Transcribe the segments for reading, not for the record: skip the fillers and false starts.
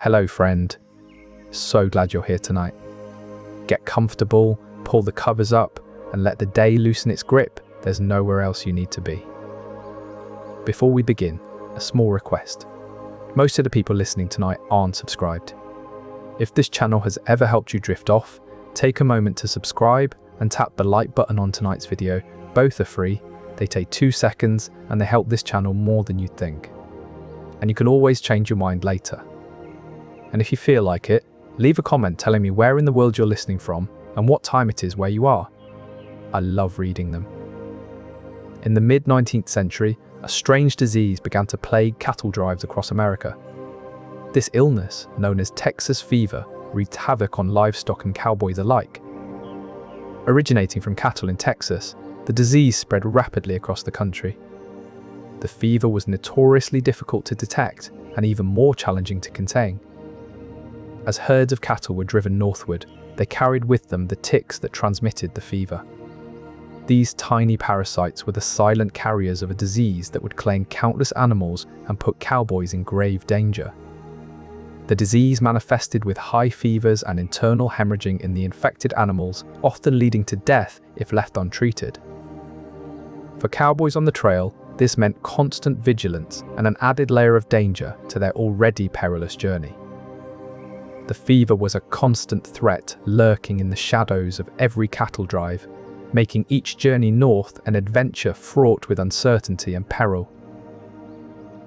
Hello friend, so glad you're here tonight. Get comfortable, pull the covers up, and let the day loosen its grip. There's nowhere else you need to be. Before we begin, a small request. Most of the people listening tonight aren't subscribed. If this channel has ever helped you drift off, take a moment to subscribe and tap the like button on tonight's video. Both are free, they take 2 seconds and they help this channel more than you'd think. And you can always change your mind later. And if you feel like it, leave a comment telling me where in the world you're listening from and what time it is where you are. I love reading them. In the mid-19th century, a strange disease began to plague cattle drives across America. This illness, known as Texas fever, wreaked havoc on livestock and cowboys alike. Originating from cattle in Texas, the disease spread rapidly across the country. The fever was notoriously difficult to detect and even more challenging to contain. As herds of cattle were driven northward, they carried with them the ticks that transmitted the fever. These tiny parasites were the silent carriers of a disease that would claim countless animals and put cowboys in grave danger. The disease manifested with high fevers and internal hemorrhaging in the infected animals, often leading to death if left untreated. For cowboys on the trail, this meant constant vigilance and an added layer of danger to their already perilous journey. The fever was a constant threat lurking in the shadows of every cattle drive, making each journey north an adventure fraught with uncertainty and peril.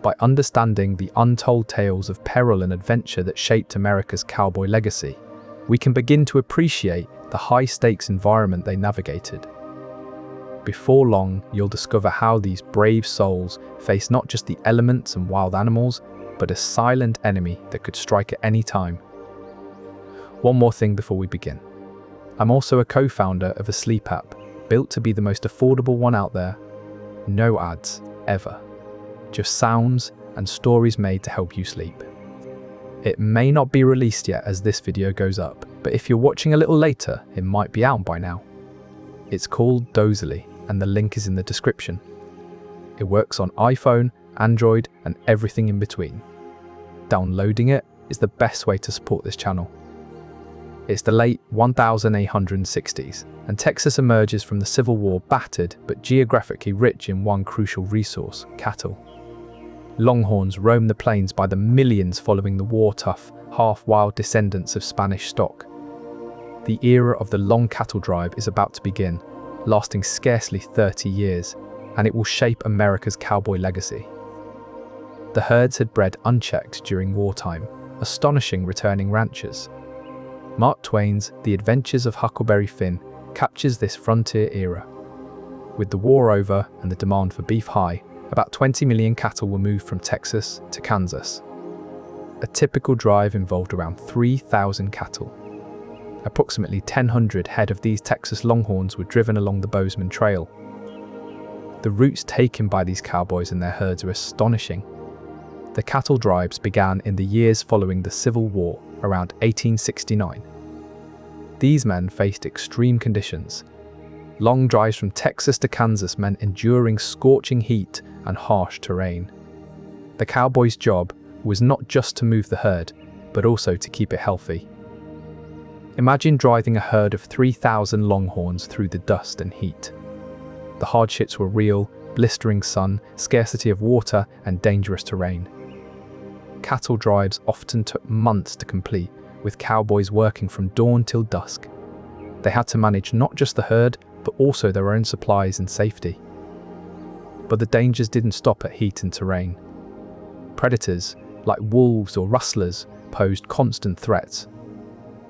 By understanding the untold tales of peril and adventure that shaped America's cowboy legacy, we can begin to appreciate the high-stakes environment they navigated. Before long, you'll discover how these brave souls faced not just the elements and wild animals, but a silent enemy that could strike at any time. One more thing before we begin. I'm also a co-founder of a sleep app, built to be the most affordable one out there. No ads, ever. Just sounds and stories made to help you sleep. It may not be released yet as this video goes up, but if you're watching a little later, it might be out by now. It's called Dozily, and the link is in the description. It works on iPhone, Android, and everything in between. Downloading it is the best way to support this channel. It's the late 1860s, and Texas emerges from the Civil War battered but geographically rich in one crucial resource: cattle. Longhorns roam the plains by the millions following the war-tough, half-wild descendants of Spanish stock. The era of the long cattle drive is about to begin, lasting scarcely 30 years, and it will shape America's cowboy legacy. The herds had bred unchecked during wartime, astonishing returning ranchers. Mark Twain's The Adventures of Huckleberry Finn captures this frontier era. With the war over and the demand for beef high, about 20 million cattle were moved from Texas to Kansas. A typical drive involved around 3,000 cattle. Approximately 1,000 head of these Texas Longhorns were driven along the Bozeman Trail. The routes taken by these cowboys and their herds are astonishing. The cattle drives began in the years following the Civil War, around 1869. These men faced extreme conditions. Long drives from Texas to Kansas meant enduring scorching heat and harsh terrain. The cowboy's job was not just to move the herd, but also to keep it healthy. Imagine driving a herd of 3,000 longhorns through the dust and heat. The hardships were real: blistering sun, scarcity of water, and dangerous terrain. Cattle drives often took months to complete, with cowboys working from dawn till dusk. They had to manage not just the herd, but also their own supplies and safety. But the dangers didn't stop at heat and terrain. Predators, like wolves or rustlers, posed constant threats.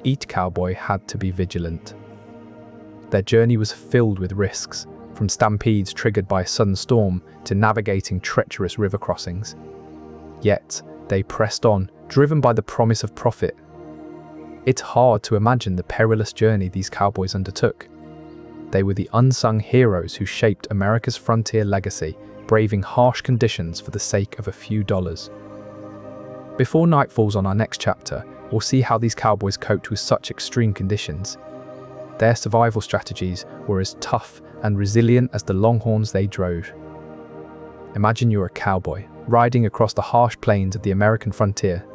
Each cowboy had to be vigilant. Their journey was filled with risks, from stampedes triggered by a sudden storm to navigating treacherous river crossings. Yet, they pressed on, driven by the promise of profit. It's hard to imagine the perilous journey these cowboys undertook. They were the unsung heroes who shaped America's frontier legacy, braving harsh conditions for the sake of a few dollars. Before night falls on our next chapter, we'll see how these cowboys coped with such extreme conditions. Their survival strategies were as tough and resilient as the longhorns they drove. Imagine you're a cowboy, riding across the harsh plains of the American frontier.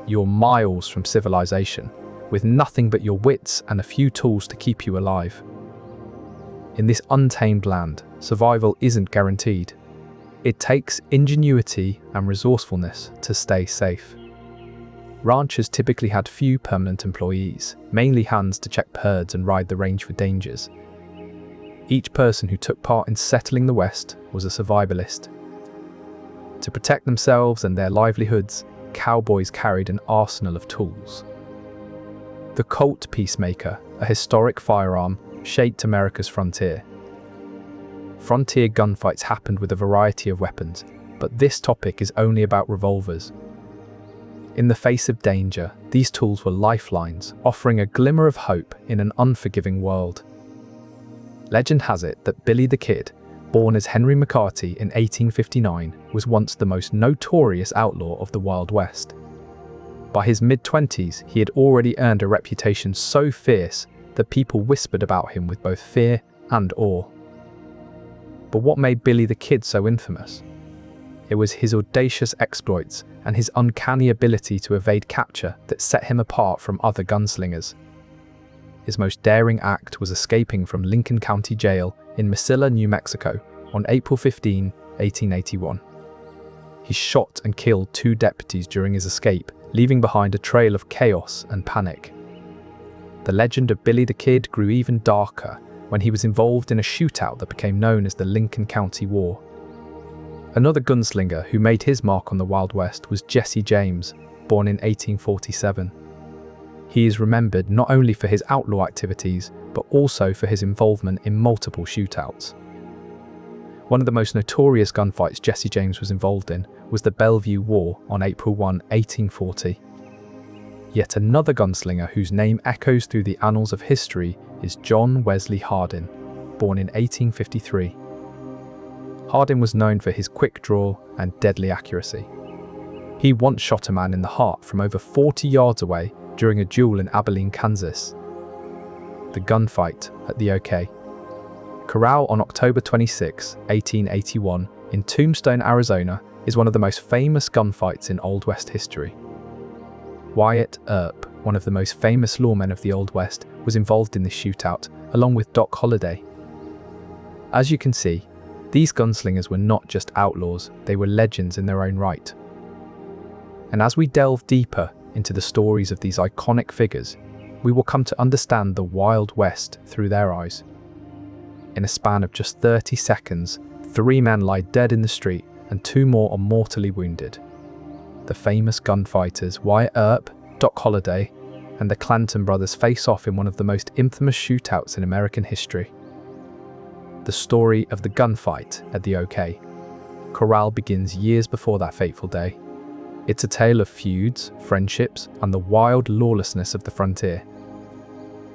you're miles from civilization, with nothing but your wits and a few tools to keep you alive. In this untamed land, survival isn't guaranteed. It takes ingenuity and resourcefulness to stay safe. Ranchers typically had few permanent employees, mainly hands to check herds and ride the range for dangers. Each person who took part in settling the West was a survivalist. To protect themselves and their livelihoods, cowboys carried an arsenal of tools. The Colt Peacemaker, a historic firearm, shaped America's frontier. Frontier gunfights happened with a variety of weapons, but this topic is only about revolvers. In the face of danger, these tools were lifelines, offering a glimmer of hope in an unforgiving world. Legend has it that Billy the Kid, born as Henry McCarty in 1859, was once the most notorious outlaw of the Wild West. By his mid-20s, he had already earned a reputation so fierce that people whispered about him with both fear and awe. But what made Billy the Kid so infamous? It was his audacious exploits and his uncanny ability to evade capture that set him apart from other gunslingers. His most daring act was escaping from Lincoln County Jail in Mesilla, New Mexico, on April 15, 1881. He shot and killed 2 deputies during his escape, leaving behind a trail of chaos and panic. The legend of Billy the Kid grew even darker when he was involved in a shootout that became known as the Lincoln County War. Another gunslinger who made his mark on the Wild West was Jesse James, born in 1847. He is remembered not only for his outlaw activities, but also for his involvement in multiple shootouts. One of the most notorious gunfights Jesse James was involved in was the Bellevue War on April 1, 1840. Yet another gunslinger whose name echoes through the annals of history is John Wesley Hardin, born in 1853. Hardin was known for his quick draw and deadly accuracy. He once shot a man in the heart from over 40 yards away during a duel in Abilene, Kansas. The gunfight at the OK Corral on October 26, 1881, in Tombstone, Arizona, is one of the most famous gunfights in Old West history. Wyatt Earp, one of the most famous lawmen of the Old West, was involved in this shootout, along with Doc Holliday. As you can see, these gunslingers were not just outlaws, they were legends in their own right. And as we delve deeper into the stories of these iconic figures, we will come to understand the Wild West through their eyes. In a span of just 30 seconds, 3 men lie dead in the street and 2 more are mortally wounded. The famous gunfighters Wyatt Earp, Doc Holliday, and the Clanton brothers face off in one of the most infamous shootouts in American history. The story of the gunfight at the OK Corral begins years before that fateful day. It's a tale of feuds, friendships, and the wild lawlessness of the frontier.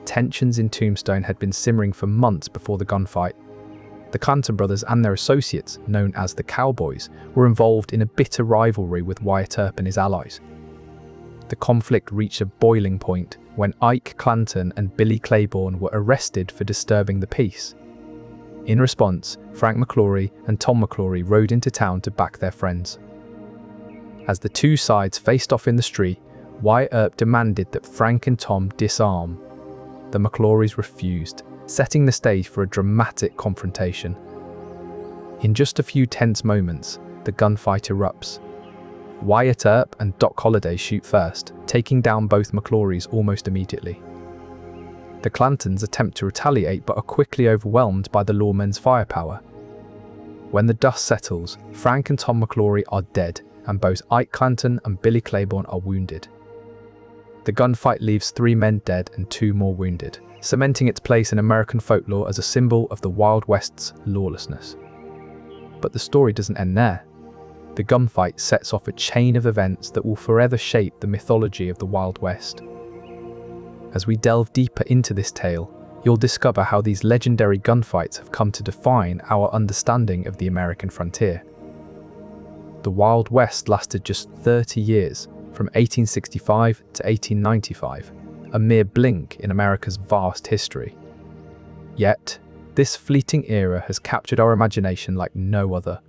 Tensions in Tombstone had been simmering for months before the gunfight. The Clanton brothers and their associates, known as the Cowboys, were involved in a bitter rivalry with Wyatt Earp and his allies. The conflict reached a boiling point when Ike Clanton and Billy Claiborne were arrested for disturbing the peace. In response, Frank McClory and Tom McClory rode into town to back their friends. As the 2 sides faced off in the street, Wyatt Earp demanded that Frank and Tom disarm. The McClorys refused, setting the stage for a dramatic confrontation. In just a few tense moments, the gunfight erupts. Wyatt Earp and Doc Holliday shoot first, taking down both McClorys almost immediately. The Clantons attempt to retaliate but are quickly overwhelmed by the lawmen's firepower. When the dust settles, Frank and Tom McClory are dead, and both Ike Clanton and Billy Claiborne are wounded. The gunfight leaves 3 men dead and 2 more wounded, cementing its place in American folklore as a symbol of the Wild West's lawlessness. But the story doesn't end there. The gunfight sets off a chain of events that will forever shape the mythology of the Wild West. As we delve deeper into this tale, you'll discover how these legendary gunfights have come to define our understanding of the American frontier. The Wild West lasted just 30 years, from 1865 to 1895, a mere blink in America's vast history. Yet, this fleeting era has captured our imagination like no other.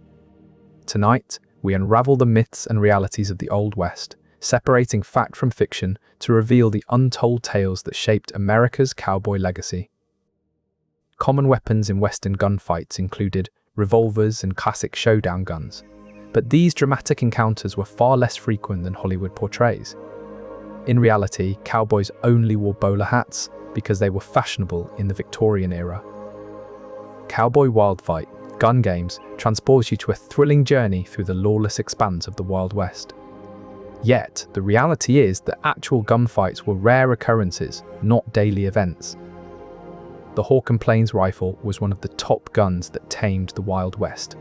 Tonight, we unravel the myths and realities of the Old West, separating fact from fiction to reveal the untold tales that shaped America's cowboy legacy. Common weapons in Western gunfights included revolvers and classic showdown guns, but these dramatic encounters were far less frequent than Hollywood portrays. In reality, cowboys only wore bowler hats because they were fashionable in the Victorian era. Cowboy Wildfight gun games transport you to a thrilling journey through the lawless expanse of the Wild West. Yet, the reality is that actual gunfights were rare occurrences, not daily events. The Hawk and Plains rifle was one of the top guns that tamed the Wild West.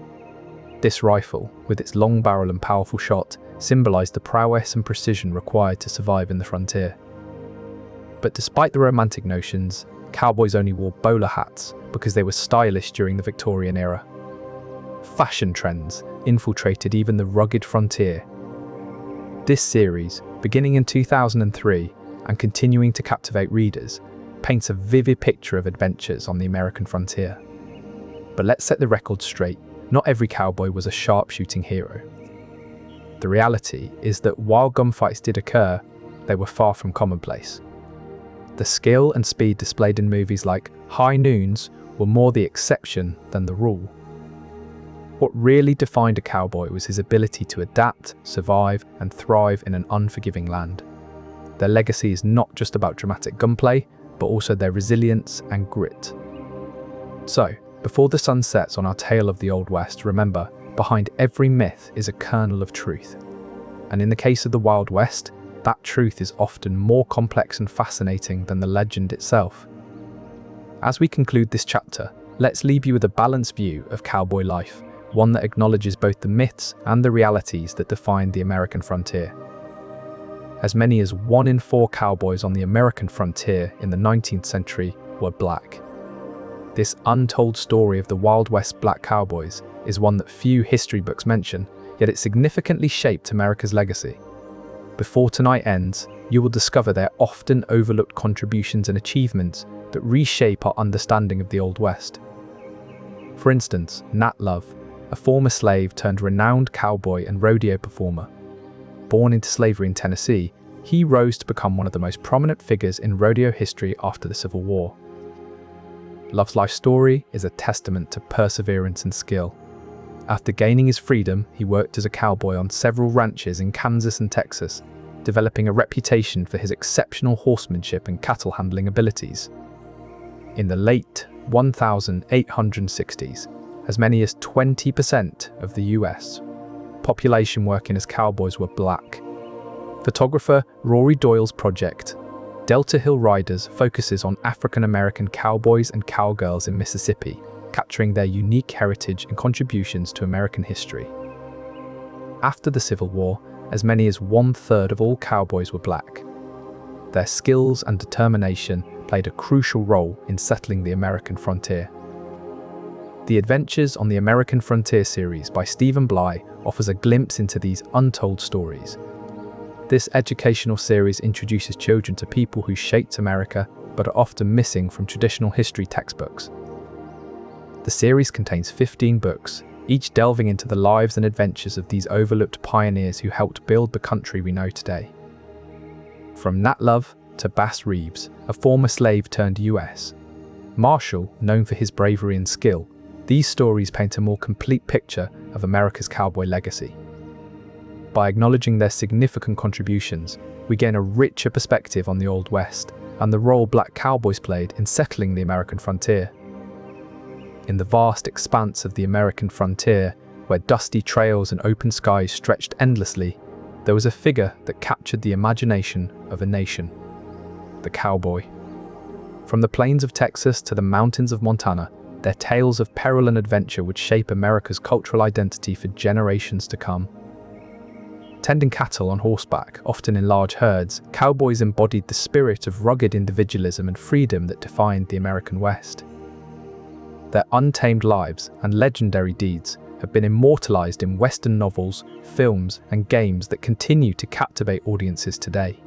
This rifle, with its long barrel and powerful shot, symbolized the prowess and precision required to survive in the frontier. But despite the romantic notions, cowboys only wore bowler hats because they were stylish during the Victorian era. Fashion trends infiltrated even the rugged frontier. This series, beginning in 2003 and continuing to captivate readers, paints a vivid picture of adventures on the American frontier. But let's set the record straight, not every cowboy was a sharpshooting hero. The reality is that while gunfights did occur, they were far from commonplace. The skill and speed displayed in movies like High Noons were more the exception than the rule. What really defined a cowboy was his ability to adapt, survive, and thrive in an unforgiving land. Their legacy is not just about dramatic gunplay, but also their resilience and grit. So, before the sun sets on our tale of the Old West, remember, behind every myth is a kernel of truth. And in the case of the Wild West, that truth is often more complex and fascinating than the legend itself. As we conclude this chapter, let's leave you with a balanced view of cowboy life, one that acknowledges both the myths and the realities that define the American frontier. As many as 1 in 4 cowboys on the American frontier in the 19th century were black. This untold story of the Wild West black cowboys is one that few history books mention, yet it significantly shaped America's legacy. Before tonight ends, you will discover their often overlooked contributions and achievements that reshape our understanding of the Old West. For instance, Nat Love, a former slave turned renowned cowboy and rodeo performer. Born into slavery in Tennessee, he rose to become one of the most prominent figures in rodeo history after the Civil War. Love's life story is a testament to perseverance and skill. After gaining his freedom, he worked as a cowboy on several ranches in Kansas and Texas, developing a reputation for his exceptional horsemanship and cattle handling abilities. In the late 1860s, as many as 20% of the US population working as cowboys were black. Photographer Rory Doyle's project, Delta Hill Riders, focuses on African American cowboys and cowgirls in Mississippi, capturing their unique heritage and contributions to American history. After the Civil War, as many as 1/3 of all cowboys were black. Their skills and determination played a crucial role in settling the American frontier. The Adventures on the American Frontier series by Stephen Bly offers a glimpse into these untold stories. This educational series introduces children to people who shaped America but are often missing from traditional history textbooks. The series contains 15 books, each delving into the lives and adventures of these overlooked pioneers who helped build the country we know today. From Nat Love to Bass Reeves, a former slave turned US Marshal, known for his bravery and skill, these stories paint a more complete picture of America's cowboy legacy. By acknowledging their significant contributions, we gain a richer perspective on the Old West and the role black cowboys played in settling the American frontier. In the vast expanse of the American frontier, where dusty trails and open skies stretched endlessly, there was a figure that captured the imagination of a nation: the cowboy. From the plains of Texas to the mountains of Montana, their tales of peril and adventure would shape America's cultural identity for generations to come. Tending cattle on horseback, often in large herds, cowboys embodied the spirit of rugged individualism and freedom that defined the American West. Their untamed lives and legendary deeds have been immortalized in Western novels, films, and games that continue to captivate audiences today.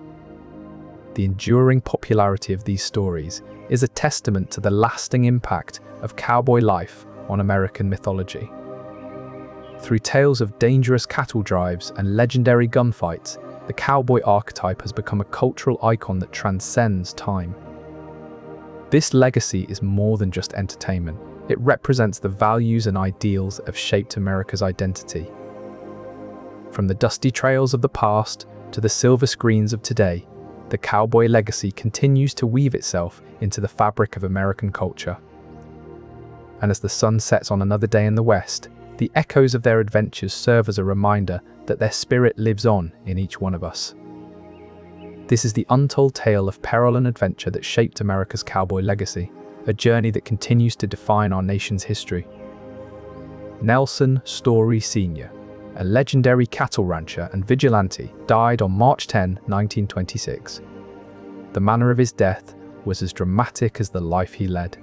The enduring popularity of these stories is a testament to the lasting impact of cowboy life on American mythology. Through tales of dangerous cattle drives and legendary gunfights, the cowboy archetype has become a cultural icon that transcends time. This legacy is more than just entertainment. It represents the values and ideals that have shaped America's identity. From the dusty trails of the past to the silver screens of today, the cowboy legacy continues to weave itself into the fabric of American culture. And as the sun sets on another day in the West, the echoes of their adventures serve as a reminder that their spirit lives on in each one of us. This is the untold tale of peril and adventure that shaped America's cowboy legacy, a journey that continues to define our nation's history. Nelson Story Sr., a legendary cattle rancher and vigilante, died on March 10, 1926. The manner of his death was as dramatic as the life he led.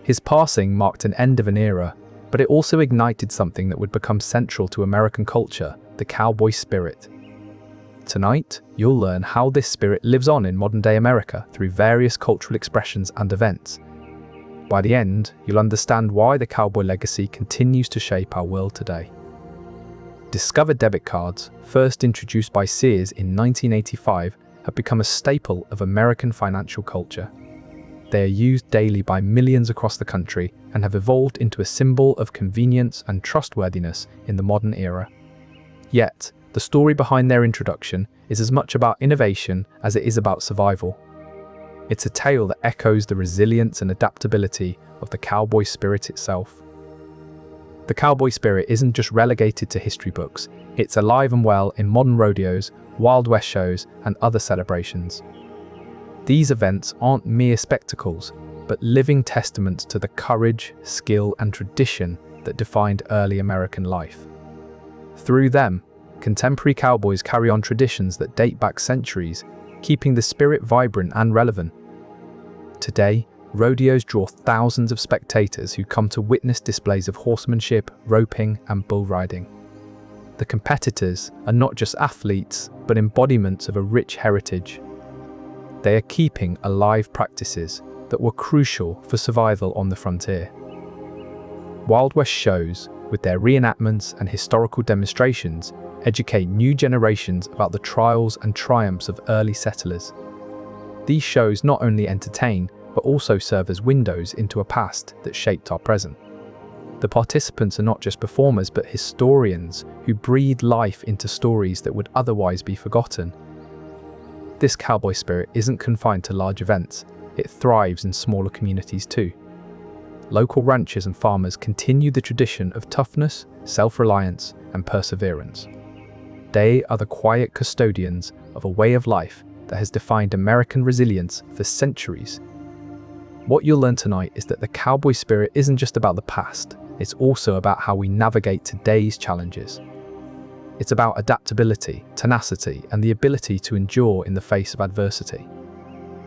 His passing marked an end of an era, but it also ignited something that would become central to American culture, the cowboy spirit. Tonight, you'll learn how this spirit lives on in modern-day America through various cultural expressions and events. By the end, you'll understand why the cowboy legacy continues to shape our world today. Discovered debit cards, first introduced by Sears in 1985, have become a staple of American financial culture. They are used daily by millions across the country and have evolved into a symbol of convenience and trustworthiness in the modern era. Yet, the story behind their introduction is as much about innovation as it is about survival. It's a tale that echoes the resilience and adaptability of the cowboy spirit itself. The cowboy spirit isn't just relegated to history books, it's alive and well in modern rodeos, Wild West shows, and other celebrations. These events aren't mere spectacles, but living testaments to the courage, skill, and tradition that defined early American life. Through them, contemporary cowboys carry on traditions that date back centuries, keeping the spirit vibrant and relevant. Today, rodeos draw thousands of spectators who come to witness displays of horsemanship, roping, and bull riding. The competitors are not just athletes, but embodiments of a rich heritage. They are keeping alive practices that were crucial for survival on the frontier. Wild West shows, with their reenactments and historical demonstrations, educate new generations about the trials and triumphs of early settlers. These shows not only entertain, but also serve as windows into a past that shaped our present. The participants are not just performers, but historians who breathe life into stories that would otherwise be forgotten. This cowboy spirit isn't confined to large events, it thrives in smaller communities too. Local ranchers and farmers continue the tradition of toughness, self-reliance, and perseverance. They are the quiet custodians of a way of life that has defined American resilience for centuries. What you'll learn tonight is that the cowboy spirit isn't just about the past, it's also about how we navigate today's challenges. It's about adaptability, tenacity, and the ability to endure in the face of adversity.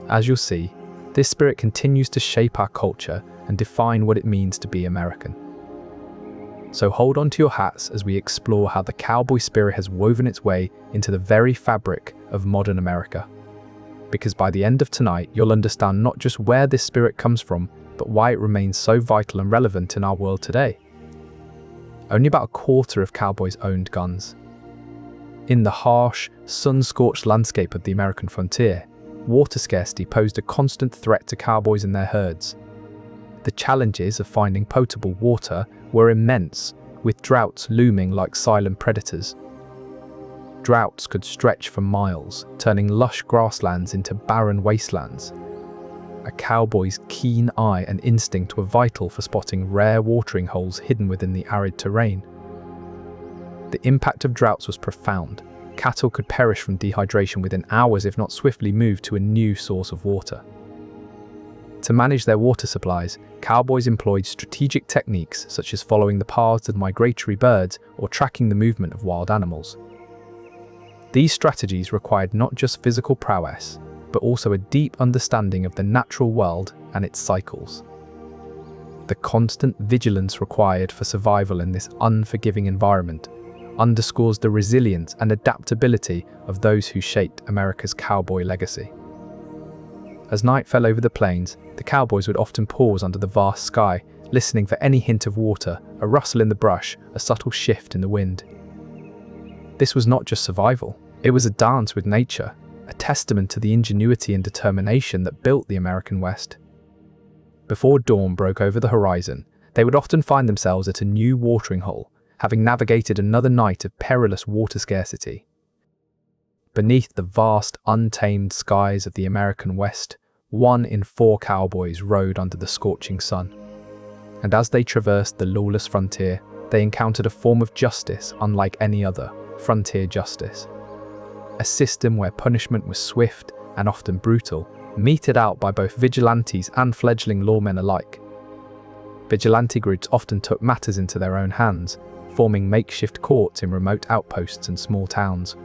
As you'll see, this spirit continues to shape our culture and define what it means to be American. So hold on to your hats as we explore how the cowboy spirit has woven its way into the very fabric of modern America. Because by the end of tonight, you'll understand not just where this spirit comes from, but why it remains so vital and relevant in our world today. Only about a quarter of cowboys owned guns. In the harsh, sun-scorched landscape of the American frontier, water scarcity posed a constant threat to cowboys and their herds. The challenges of finding potable water were immense, with droughts looming like silent predators. Droughts could stretch for miles, turning lush grasslands into barren wastelands. A cowboy's keen eye and instinct were vital for spotting rare watering holes hidden within the arid terrain. The impact of droughts was profound. Cattle could perish from dehydration within hours if not swiftly moved to a new source of water. To manage their water supplies, cowboys employed strategic techniques such as following the paths of migratory birds or tracking the movement of wild animals. These strategies required not just physical prowess, but also a deep understanding of the natural world and its cycles. The constant vigilance required for survival in this unforgiving environment underscores the resilience and adaptability of those who shaped America's cowboy legacy. As night fell over the plains, the cowboys would often pause under the vast sky, listening for any hint of water, a rustle in the brush, a subtle shift in the wind. This was not just survival, It was a dance with nature, a testament to the ingenuity and determination that built the American West. Before dawn broke over the horizon, they would often find themselves at a new watering hole, having navigated another night of perilous water scarcity. Beneath the vast, untamed skies of the American West, 1 in 4 cowboys rode under the scorching sun. And as they traversed the lawless frontier, they encountered a form of justice unlike any other, frontier justice. A system where punishment was swift and often brutal, meted out by both vigilantes and fledgling lawmen alike. Vigilante groups often took matters into their own hands, forming makeshift courts in remote outposts and small towns.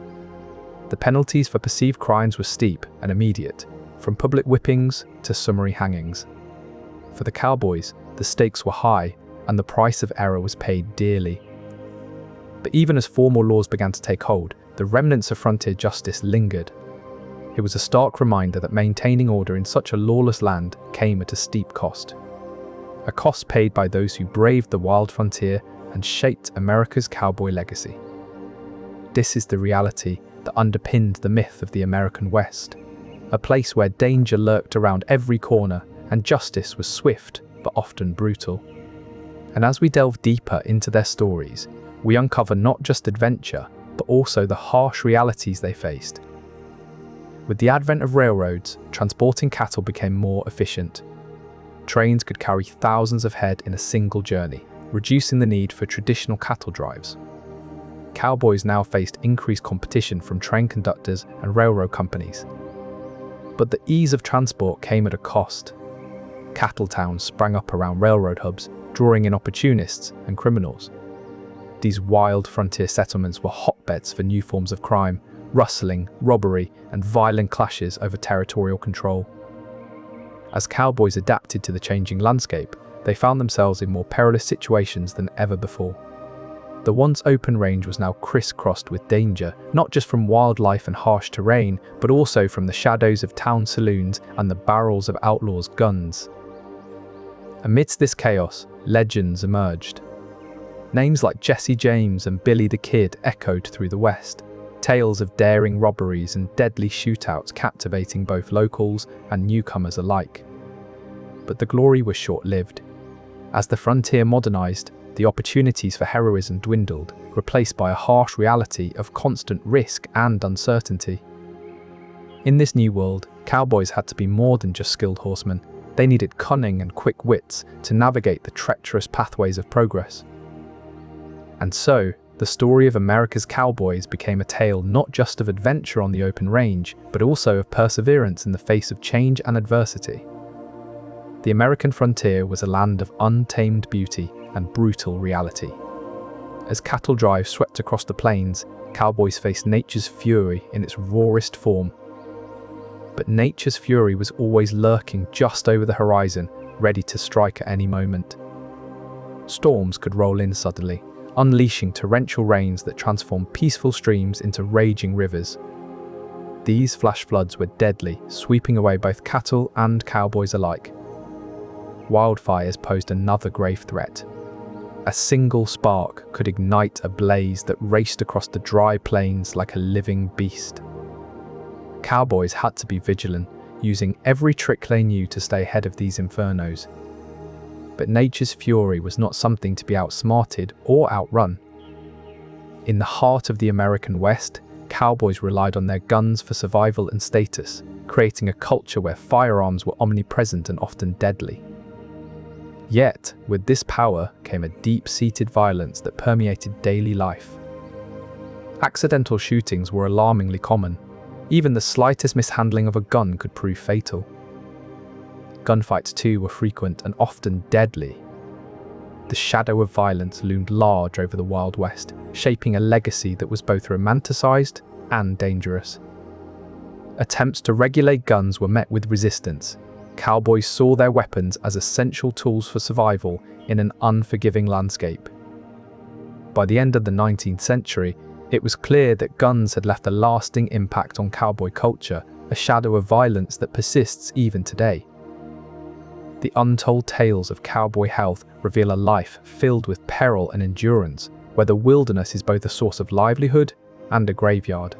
The penalties for perceived crimes were steep and immediate, from public whippings to summary hangings. For the cowboys, the stakes were high, and the price of error was paid dearly. But even as formal laws began to take hold, the remnants of frontier justice lingered. It was a stark reminder that maintaining order in such a lawless land came at a steep cost. A cost paid by those who braved the wild frontier and shaped America's cowboy legacy. This is the reality that underpinned the myth of the American West, a place where danger lurked around every corner and justice was swift but often brutal. And as we delve deeper into their stories, we uncover not just adventure, but also the harsh realities they faced. With the advent of railroads, transporting cattle became more efficient. Trains could carry thousands of head in a single journey, reducing the need for traditional cattle drives. Cowboys now faced increased competition from train conductors and railroad companies. But the ease of transport came at a cost. Cattle towns sprang up around railroad hubs, drawing in opportunists and criminals. These wild frontier settlements were hotbeds for new forms of crime, rustling, robbery, and violent clashes over territorial control. As cowboys adapted to the changing landscape, they found themselves in more perilous situations than ever before. The once open range was now crisscrossed with danger, not just from wildlife and harsh terrain, but also from the shadows of town saloons and the barrels of outlaws' guns. Amidst this chaos, legends emerged. Names like Jesse James and Billy the Kid echoed through the West, tales of daring robberies and deadly shootouts captivating both locals and newcomers alike. But the glory was short-lived. As the frontier modernized, the opportunities for heroism dwindled, replaced by a harsh reality of constant risk and uncertainty. In this new world, cowboys had to be more than just skilled horsemen. They needed cunning and quick wits to navigate the treacherous pathways of progress. And so, the story of America's cowboys became a tale not just of adventure on the open range, but also of perseverance in the face of change and adversity. The American frontier was a land of untamed beauty and brutal reality. As cattle drives swept across the plains, cowboys faced nature's fury in its rawest form. But nature's fury was always lurking just over the horizon, ready to strike at any moment. Storms could roll in suddenly, unleashing torrential rains that transformed peaceful streams into raging rivers. These flash floods were deadly, sweeping away both cattle and cowboys alike. Wildfires posed another grave threat. A single spark could ignite a blaze that raced across the dry plains like a living beast. Cowboys had to be vigilant, using every trick they knew to stay ahead of these infernos. But nature's fury was not something to be outsmarted or outrun. In the heart of the American West, cowboys relied on their guns for survival and status, creating a culture where firearms were omnipresent and often deadly. Yet, with this power came a deep-seated violence that permeated daily life. Accidental shootings were alarmingly common. Even the slightest mishandling of a gun could prove fatal. Gunfights too were frequent and often deadly. The shadow of violence loomed large over the Wild West, shaping a legacy that was both romanticized and dangerous. Attempts to regulate guns were met with resistance. Cowboys saw their weapons as essential tools for survival in an unforgiving landscape. By the end of the 19th century, it was clear that guns had left a lasting impact on cowboy culture, a shadow of violence that persists even today. The untold tales of cowboy health reveal a life filled with peril and endurance, where the wilderness is both a source of livelihood and a graveyard.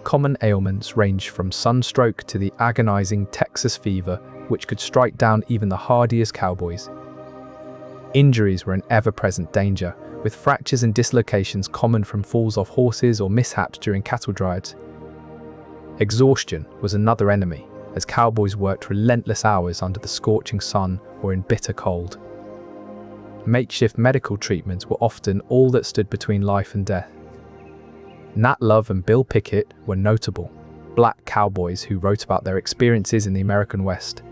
Common ailments ranged from sunstroke to the agonizing Texas fever, which could strike down even the hardiest cowboys. Injuries were an ever-present danger, with fractures and dislocations common from falls off horses or mishaps during cattle drives. Exhaustion was another enemy, as cowboys worked relentless hours under the scorching sun or in bitter cold. Makeshift medical treatments were often all that stood between life and death. Nat Love and Bill Pickett were notable, black cowboys who wrote about their experiences in the American West.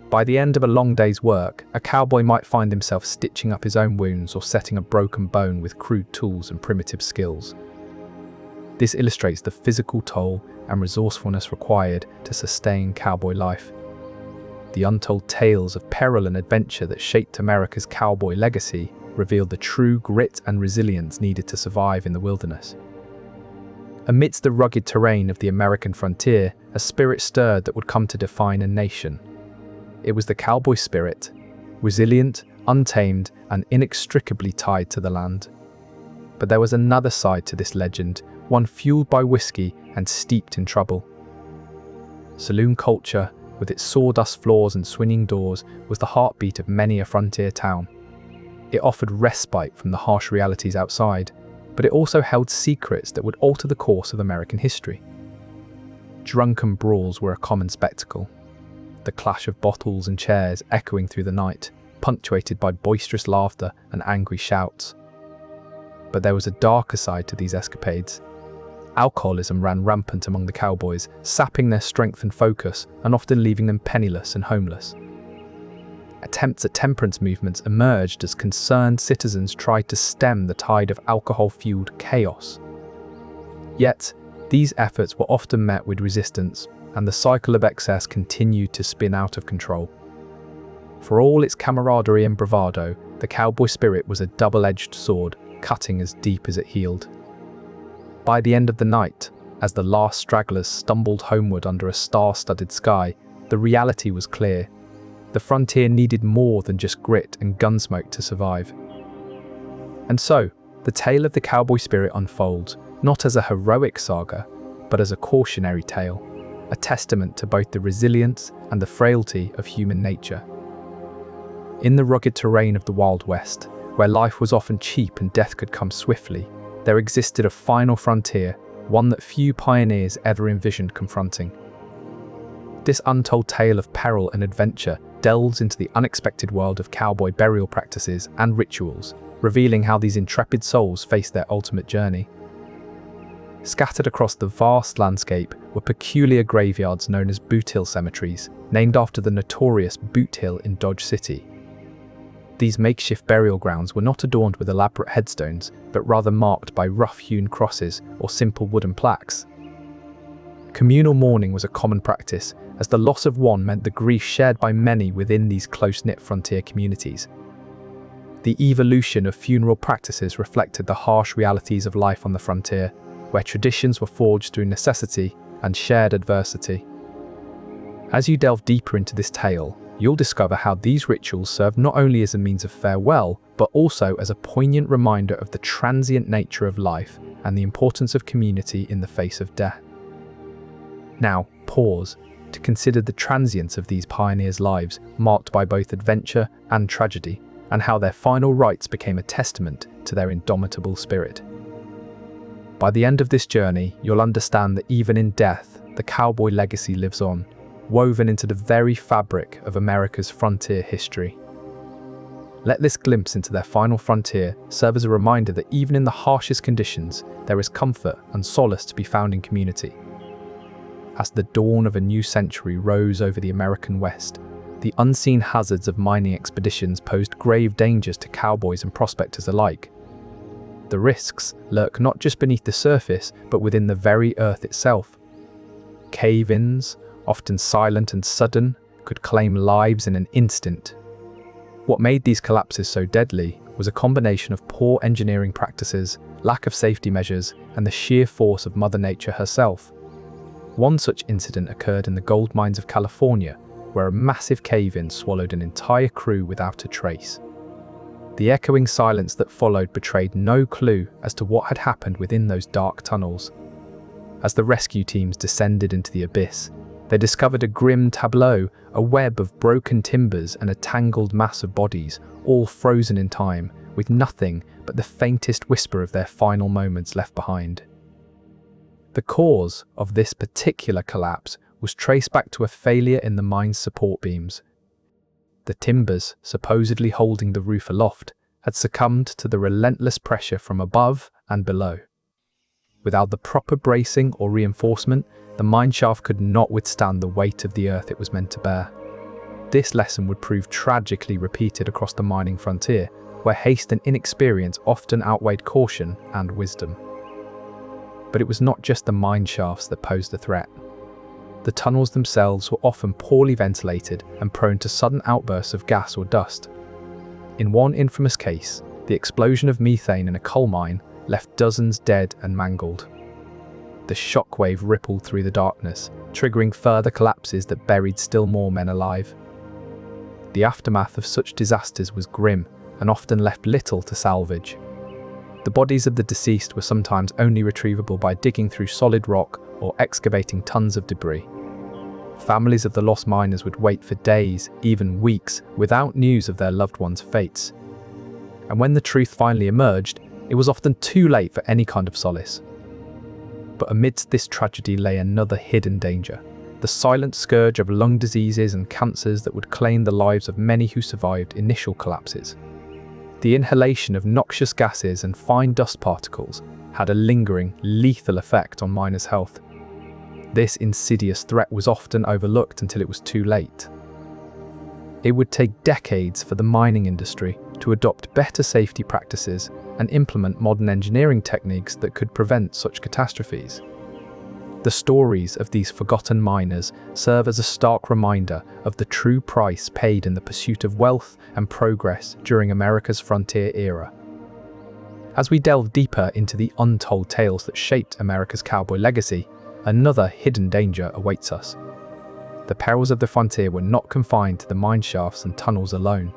By the end of a long day's work, a cowboy might find himself stitching up his own wounds or setting a broken bone with crude tools and primitive skills. This illustrates the physical toll and resourcefulness required to sustain cowboy life. The untold tales of peril and adventure that shaped America's cowboy legacy revealed the true grit and resilience needed to survive in the wilderness. Amidst the rugged terrain of the American frontier, a spirit stirred that would come to define a nation. It was the cowboy spirit, resilient, untamed, and inextricably tied to the land. But there was another side to this legend, one fueled by whiskey and steeped in trouble. Saloon culture, with its sawdust floors and swinging doors, was the heartbeat of many a frontier town. It offered respite from the harsh realities outside, but it also held secrets that would alter the course of American history. Drunken brawls were a common spectacle, the clash of bottles and chairs echoing through the night, punctuated by boisterous laughter and angry shouts. But there was a darker side to these escapades. Alcoholism ran rampant among the cowboys, sapping their strength and focus, and often leaving them penniless and homeless. Attempts at temperance movements emerged as concerned citizens tried to stem the tide of alcohol-fueled chaos. Yet, these efforts were often met with resistance, and the cycle of excess continued to spin out of control. For all its camaraderie and bravado, the cowboy spirit was a double-edged sword, cutting as deep as it healed. By the end of the night, as the last stragglers stumbled homeward under a star-studded sky, the reality was clear. The frontier needed more than just grit and gunsmoke to survive. And so, the tale of the cowboy spirit unfolds, not as a heroic saga, but as a cautionary tale, a testament to both the resilience and the frailty of human nature. In the rugged terrain of the Wild West, where life was often cheap and death could come swiftly, there existed a final frontier, one that few pioneers ever envisioned confronting. This untold tale of peril and adventure delves into the unexpected world of cowboy burial practices and rituals, revealing how these intrepid souls faced their ultimate journey. Scattered across the vast landscape were peculiar graveyards known as Boot Hill cemeteries, named after the notorious Boot Hill in Dodge City. These makeshift burial grounds were not adorned with elaborate headstones, but rather marked by rough-hewn crosses or simple wooden plaques. Communal mourning was a common practice, as the loss of one meant the grief shared by many within these close-knit frontier communities. The evolution of funeral practices reflected the harsh realities of life on the frontier, where traditions were forged through necessity and shared adversity. As you delve deeper into this tale, you'll discover how these rituals served not only as a means of farewell, but also as a poignant reminder of the transient nature of life and the importance of community in the face of death. Now, pause to consider the transience of these pioneers' lives, marked by both adventure and tragedy, and how their final rites became a testament to their indomitable spirit. By the end of this journey, you'll understand that even in death, the cowboy legacy lives on, woven into the very fabric of America's frontier history. Let this glimpse into their final frontier serve as a reminder that even in the harshest conditions, there is comfort and solace to be found in community. As the dawn of a new century rose over the American West, the unseen hazards of mining expeditions posed grave dangers to cowboys and prospectors alike. The risks lurk not just beneath the surface, but within the very earth itself. Cave-ins, often silent and sudden, could claim lives in an instant. What made these collapses so deadly was a combination of poor engineering practices, lack of safety measures, and the sheer force of Mother Nature herself. One such incident occurred in the gold mines of California, where a massive cave-in swallowed an entire crew without a trace. The echoing silence that followed betrayed no clue as to what had happened within those dark tunnels. As the rescue teams descended into the abyss, they discovered a grim tableau, a web of broken timbers and a tangled mass of bodies, all frozen in time, with nothing but the faintest whisper of their final moments left behind. The cause of this particular collapse was traced back to a failure in the mine's support beams. The timbers, supposedly holding the roof aloft, had succumbed to the relentless pressure from above and below. Without the proper bracing or reinforcement, the mineshaft could not withstand the weight of the earth it was meant to bear. This lesson would prove tragically repeated across the mining frontier, where haste and inexperience often outweighed caution and wisdom. But it was not just the mine shafts that posed a threat. The tunnels themselves were often poorly ventilated and prone to sudden outbursts of gas or dust. In one infamous case, the explosion of methane in a coal mine left dozens dead and mangled. The shockwave rippled through the darkness, triggering further collapses that buried still more men alive. The aftermath of such disasters was grim and often left little to salvage. The bodies of the deceased were sometimes only retrievable by digging through solid rock or excavating tons of debris. Families of the lost miners would wait for days, even weeks, without news of their loved ones' fates. And when the truth finally emerged, it was often too late for any kind of solace. But amidst this tragedy lay another hidden danger, the silent scourge of lung diseases and cancers that would claim the lives of many who survived initial collapses. The inhalation of noxious gases and fine dust particles had a lingering, lethal effect on miners' health. This insidious threat was often overlooked until it was too late. It would take decades for the mining industry to adopt better safety practices and implement modern engineering techniques that could prevent such catastrophes. The stories of these forgotten miners serve as a stark reminder of the true price paid in the pursuit of wealth and progress during America's frontier era. As we delve deeper into the untold tales that shaped America's cowboy legacy, another hidden danger awaits us. The perils of the frontier were not confined to the mine shafts and tunnels alone.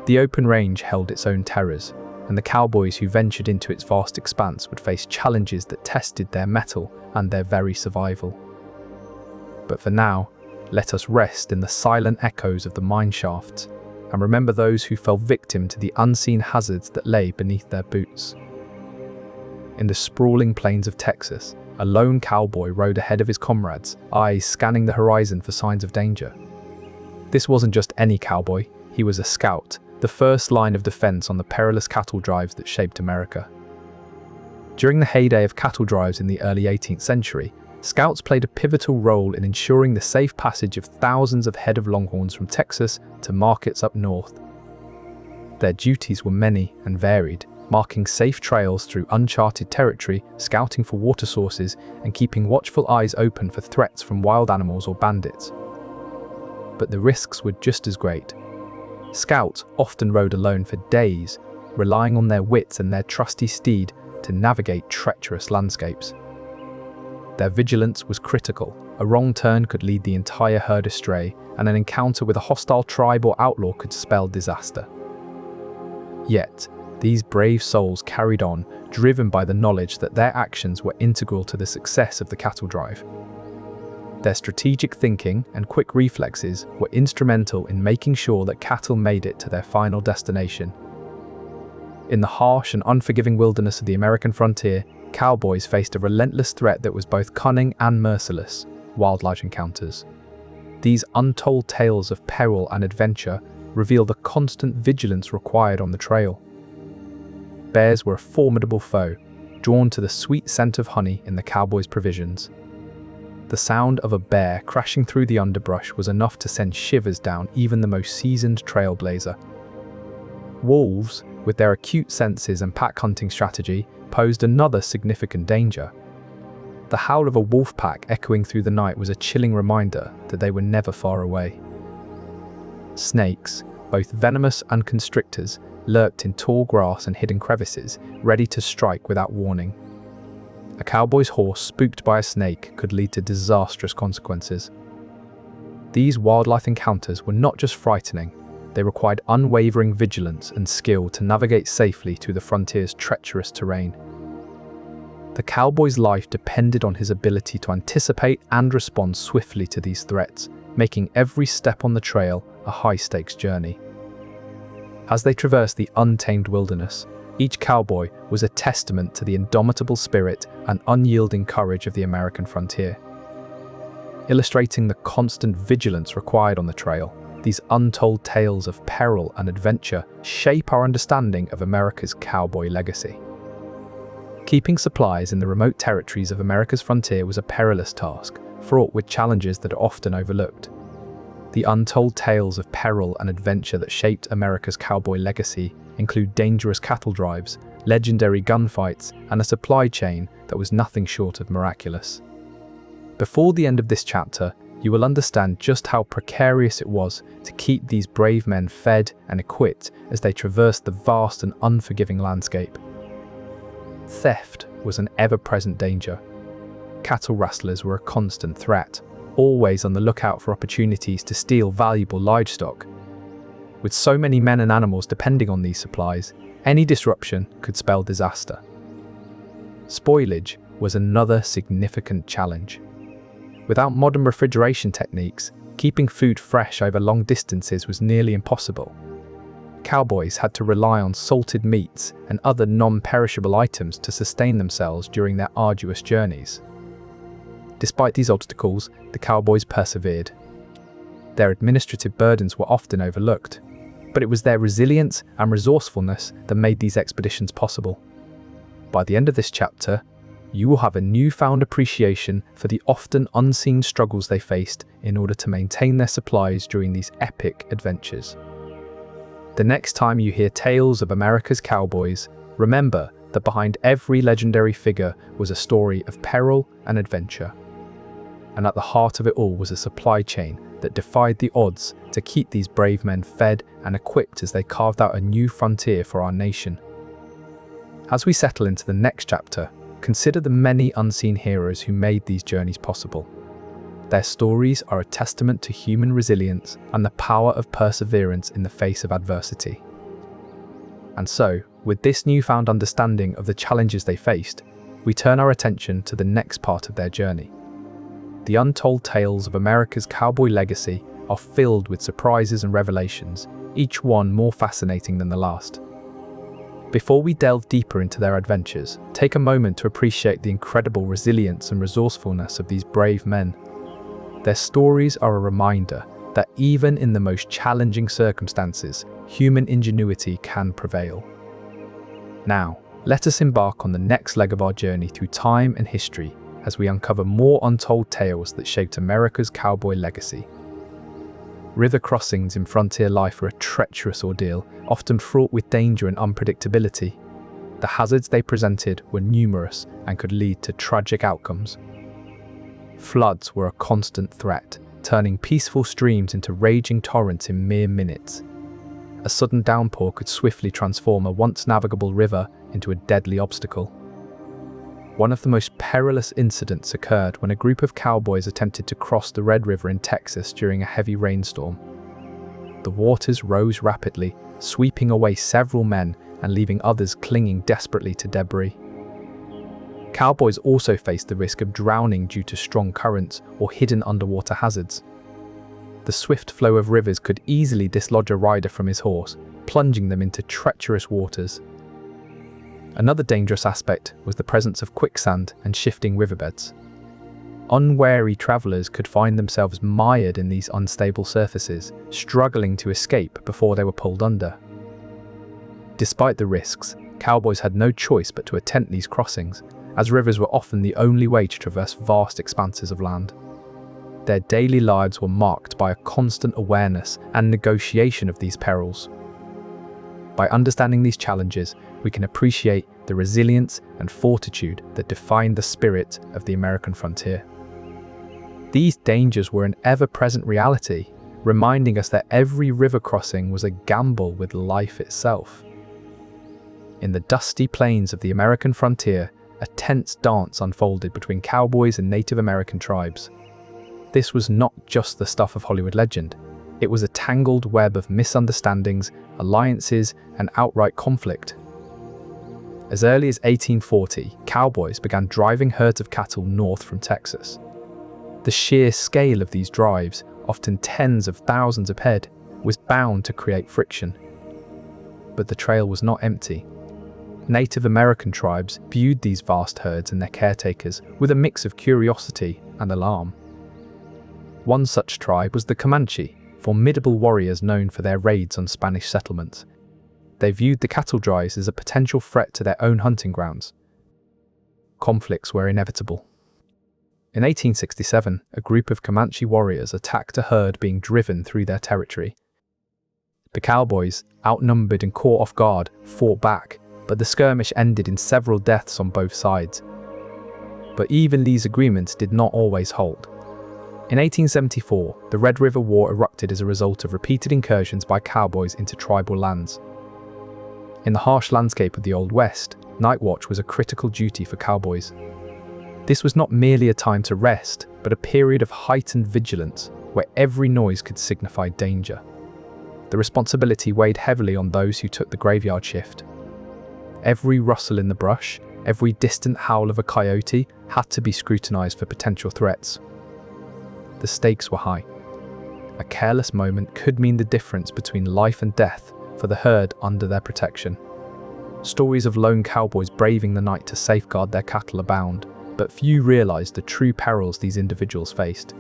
The open range held its own terrors, and the cowboys who ventured into its vast expanse would face challenges that tested their mettle and their very survival. But for now, let us rest in the silent echoes of the mine shafts and remember those who fell victim to the unseen hazards that lay beneath their boots. In the sprawling plains of Texas, a lone cowboy rode ahead of his comrades, eyes scanning the horizon for signs of danger. This wasn't just any cowboy, he was a scout, the first line of defense on the perilous cattle drives that shaped America. During the heyday of cattle drives in the early 18th century, scouts played a pivotal role in ensuring the safe passage of thousands of head of longhorns from Texas to markets up north. Their duties were many and varied, marking safe trails through uncharted territory, scouting for water sources, and keeping watchful eyes open for threats from wild animals or bandits. But the risks were just as great. Scouts often rode alone for days, relying on their wits and their trusty steed to navigate treacherous landscapes. Their vigilance was critical. A wrong turn could lead the entire herd astray, and an encounter with a hostile tribe or outlaw could spell disaster. Yet, these brave souls carried on, driven by the knowledge that their actions were integral to the success of the cattle drive. Their strategic thinking and quick reflexes were instrumental in making sure that cattle made it to their final destination. In the harsh and unforgiving wilderness of the American frontier, cowboys faced a relentless threat that was both cunning and merciless: wildlife encounters. These untold tales of peril and adventure reveal the constant vigilance required on the trail. Bears were a formidable foe, drawn to the sweet scent of honey in the cowboys' provisions. The sound of a bear crashing through the underbrush was enough to send shivers down even the most seasoned trailblazer. Wolves, with their acute senses and pack hunting strategy, posed another significant danger. The howl of a wolf pack echoing through the night was a chilling reminder that they were never far away. Snakes, both venomous and constrictors, lurked in tall grass and hidden crevices, ready to strike without warning. A cowboy's horse spooked by a snake could lead to disastrous consequences. These wildlife encounters were not just frightening, they required unwavering vigilance and skill to navigate safely through the frontier's treacherous terrain. The cowboy's life depended on his ability to anticipate and respond swiftly to these threats, making every step on the trail a high-stakes journey. As they traversed the untamed wilderness, each cowboy was a testament to the indomitable spirit and unyielding courage of the American frontier. Illustrating the constant vigilance required on the trail, these untold tales of peril and adventure shape our understanding of America's cowboy legacy. Keeping supplies in the remote territories of America's frontier was a perilous task, fraught with challenges that are often overlooked. The untold tales of peril and adventure that shaped America's cowboy legacy include dangerous cattle drives, legendary gunfights, and a supply chain that was nothing short of miraculous. Before the end of this chapter, you will understand just how precarious it was to keep these brave men fed and equipped as they traversed the vast and unforgiving landscape. Theft was an ever-present danger. Cattle rustlers were a constant threat, always on the lookout for opportunities to steal valuable livestock. With so many men and animals depending on these supplies, any disruption could spell disaster. Spoilage was another significant challenge. Without modern refrigeration techniques, keeping food fresh over long distances was nearly impossible. Cowboys had to rely on salted meats and other non-perishable items to sustain themselves during their arduous journeys. Despite these obstacles, the cowboys persevered. Their administrative burdens were often overlooked, but it was their resilience and resourcefulness that made these expeditions possible. By the end of this chapter, you will have a newfound appreciation for the often unseen struggles they faced in order to maintain their supplies during these epic adventures. The next time you hear tales of America's cowboys, remember that behind every legendary figure was a story of peril and adventure. And at the heart of it all was a supply chain that defied the odds to keep these brave men fed and equipped as they carved out a new frontier for our nation. As we settle into the next chapter, consider the many unseen heroes who made these journeys possible. Their stories are a testament to human resilience and the power of perseverance in the face of adversity. And so, with this newfound understanding of the challenges they faced, we turn our attention to the next part of their journey. The untold tales of America's cowboy legacy are filled with surprises and revelations, each one more fascinating than the last. Before we delve deeper into their adventures, take a moment to appreciate the incredible resilience and resourcefulness of these brave men. Their stories are a reminder that even in the most challenging circumstances, human ingenuity can prevail. Now, let us embark on the next leg of our journey through time and history as we uncover more untold tales that shaped America's cowboy legacy. River crossings in frontier life were a treacherous ordeal, often fraught with danger and unpredictability. The hazards they presented were numerous and could lead to tragic outcomes. Floods were a constant threat, turning peaceful streams into raging torrents in mere minutes. A sudden downpour could swiftly transform a once navigable river into a deadly obstacle. One of the most perilous incidents occurred when a group of cowboys attempted to cross the Red River in Texas during a heavy rainstorm. The waters rose rapidly, sweeping away several men and leaving others clinging desperately to debris. Cowboys also faced the risk of drowning due to strong currents or hidden underwater hazards. The swift flow of rivers could easily dislodge a rider from his horse, plunging them into treacherous waters. Another dangerous aspect was the presence of quicksand and shifting riverbeds. Unwary travelers could find themselves mired in these unstable surfaces, struggling to escape before they were pulled under. Despite the risks, cowboys had no choice but to attempt these crossings, as rivers were often the only way to traverse vast expanses of land. Their daily lives were marked by a constant awareness and negotiation of these perils. By understanding these challenges, we can appreciate the resilience and fortitude that defined the spirit of the American frontier. These dangers were an ever-present reality, reminding us that every river crossing was a gamble with life itself. In the dusty plains of the American frontier, a tense dance unfolded between cowboys and Native American tribes. This was not just the stuff of Hollywood legend. It was a tangled web of misunderstandings, alliances, and outright conflict. As early as 1840, cowboys began driving herds of cattle north from Texas. The sheer scale of these drives, often tens of thousands of head, was bound to create friction. But the trail was not empty. Native American tribes viewed these vast herds and their caretakers with a mix of curiosity and alarm. One such tribe was the Comanche, formidable warriors known for their raids on Spanish settlements. They viewed the cattle drives as a potential threat to their own hunting grounds. Conflicts were inevitable. In 1867, a group of Comanche warriors attacked a herd being driven through their territory. The Cowboys, outnumbered and caught off guard, fought back, but the skirmish ended in several deaths on both sides. But even these agreements did not always hold. In 1874, the Red River War erupted as a result of repeated incursions by cowboys into tribal lands. In the harsh landscape of the Old West, night watch was a critical duty for cowboys. This was not merely a time to rest, but a period of heightened vigilance, where every noise could signify danger. The responsibility weighed heavily on those who took the graveyard shift. Every rustle in the brush, every distant howl of a coyote had to be scrutinized for potential threats. The stakes were high. A careless moment could mean the difference between life and death for the herd under their protection. Stories of lone cowboys braving the night to safeguard their cattle abound, but few realized the true perils these individuals faced.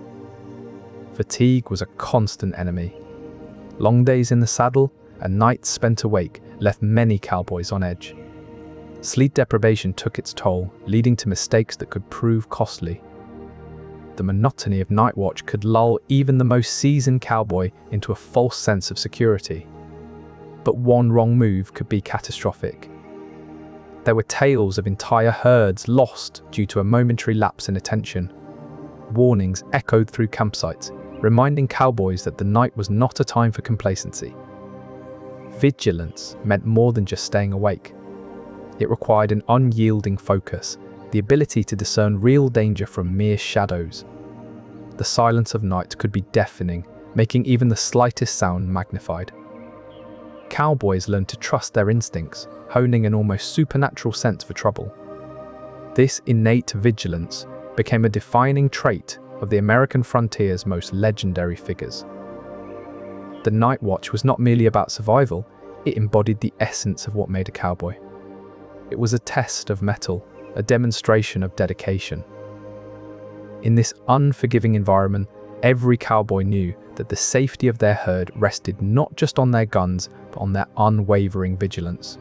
Fatigue was a constant enemy. Long days in the saddle and nights spent awake left many cowboys on edge. Sleep deprivation took its toll, leading to mistakes that could prove costly. The monotony of night watch could lull even the most seasoned cowboy into a false sense of security. But one wrong move could be catastrophic. There were tales of entire herds lost due to a momentary lapse in attention. Warnings echoed through campsites, reminding cowboys that the night was not a time for complacency. Vigilance meant more than just staying awake. It required an unyielding focus, the ability to discern real danger from mere shadows. The silence of night could be deafening, making even the slightest sound magnified. Cowboys learned to trust their instincts, honing an almost supernatural sense for trouble. This innate vigilance became a defining trait of the American frontier's most legendary figures. The night watch was not merely about survival, it embodied the essence of what made a cowboy. It was a test of mettle, a demonstration of dedication. In this unforgiving environment, every cowboy knew that the safety of their herd rested not just on their guns, but on their unwavering vigilance.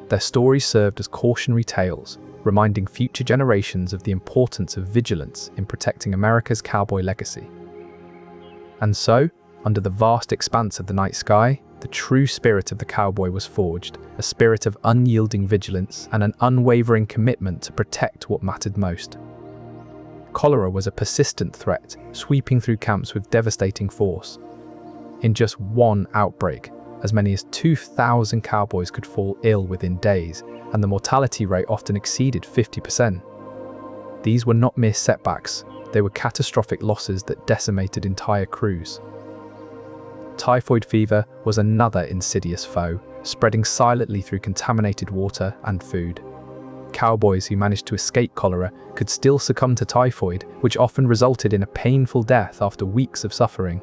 Their stories served as cautionary tales, reminding future generations of the importance of vigilance in protecting America's cowboy legacy. And so, under the vast expanse of the night sky, the true spirit of the cowboy was forged, a spirit of unyielding vigilance and an unwavering commitment to protect what mattered most. Cholera was a persistent threat, sweeping through camps with devastating force. In just one outbreak, as many as 2,000 cowboys could fall ill within days, and the mortality rate often exceeded 50%. These were not mere setbacks, they were catastrophic losses that decimated entire crews. Typhoid fever was another insidious foe, spreading silently through contaminated water and food. Cowboys who managed to escape cholera could still succumb to typhoid, which often resulted in a painful death after weeks of suffering.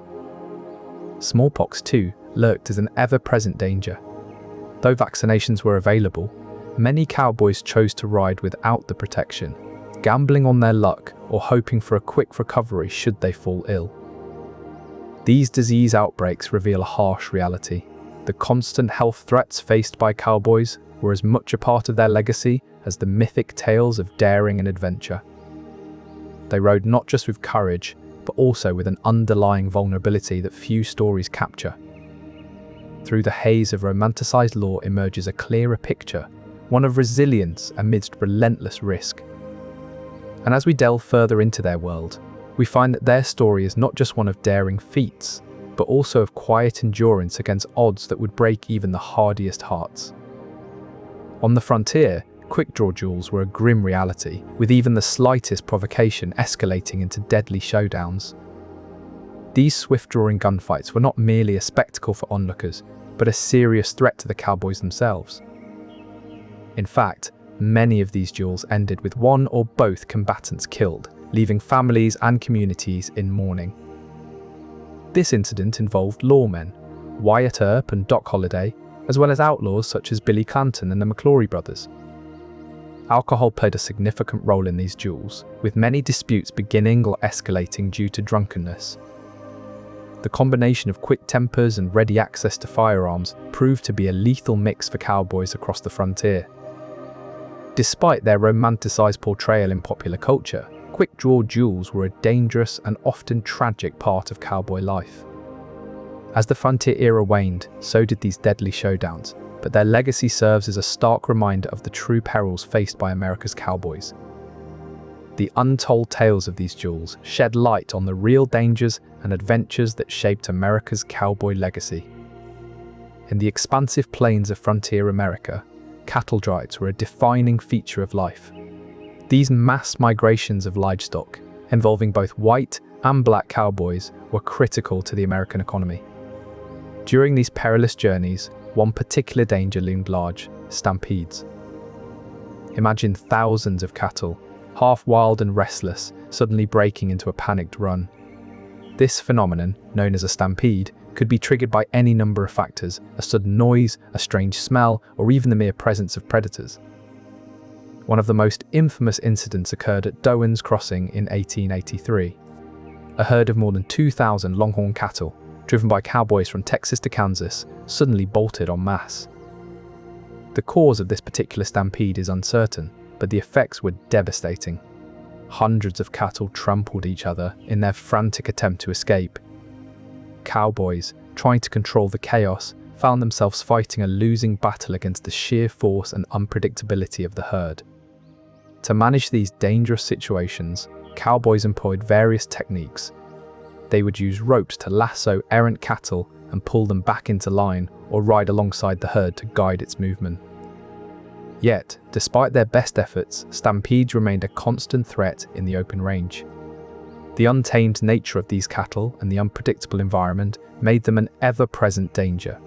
Smallpox, too, lurked as an ever-present danger. Though vaccinations were available, many cowboys chose to ride without the protection, gambling on their luck or hoping for a quick recovery should they fall ill. These disease outbreaks reveal a harsh reality. The constant health threats faced by cowboys were as much a part of their legacy as the mythic tales of daring and adventure. They rode not just with courage, but also with an underlying vulnerability that few stories capture. Through the haze of romanticized lore emerges a clearer picture, one of resilience amidst relentless risk. And as we delve further into their world, we find that their story is not just one of daring feats, but also of quiet endurance against odds that would break even the hardiest hearts. On the frontier, quickdraw duels were a grim reality, with even the slightest provocation escalating into deadly showdowns. These swift-drawing gunfights were not merely a spectacle for onlookers, but a serious threat to the cowboys themselves. In fact, many of these duels ended with one or both combatants killed, leaving families and communities in mourning. This incident involved lawmen, Wyatt Earp and Doc Holliday, as well as outlaws such as Billy Clanton and the McClory brothers. Alcohol played a significant role in these duels, with many disputes beginning or escalating due to drunkenness. The combination of quick tempers and ready access to firearms proved to be a lethal mix for cowboys across the frontier. Despite their romanticized portrayal in popular culture, quick-draw duels were a dangerous and often tragic part of cowboy life. As the frontier era waned, so did these deadly showdowns, but their legacy serves as a stark reminder of the true perils faced by America's cowboys. The untold tales of these duels shed light on the real dangers and adventures that shaped America's cowboy legacy. In the expansive plains of frontier America, cattle drives were a defining feature of life. These mass migrations of livestock, involving both white and black cowboys, were critical to the American economy. During these perilous journeys, one particular danger loomed large: stampedes. Imagine thousands of cattle, half wild and restless, suddenly breaking into a panicked run. This phenomenon, known as a stampede, could be triggered by any number of factors: a sudden noise, a strange smell, or even the mere presence of predators. One of the most infamous incidents occurred at Doan's Crossing in 1883. A herd of more than 2,000 longhorn cattle, driven by cowboys from Texas to Kansas, suddenly bolted en masse. The cause of this particular stampede is uncertain, but the effects were devastating. Hundreds of cattle trampled each other in their frantic attempt to escape. Cowboys, trying to control the chaos, found themselves fighting a losing battle against the sheer force and unpredictability of the herd. To manage these dangerous situations, cowboys employed various techniques. They would use ropes to lasso errant cattle and pull them back into line, or ride alongside the herd to guide its movement. Yet, despite their best efforts, stampedes remained a constant threat in the open range. The untamed nature of these cattle and the unpredictable environment made them an ever-present danger.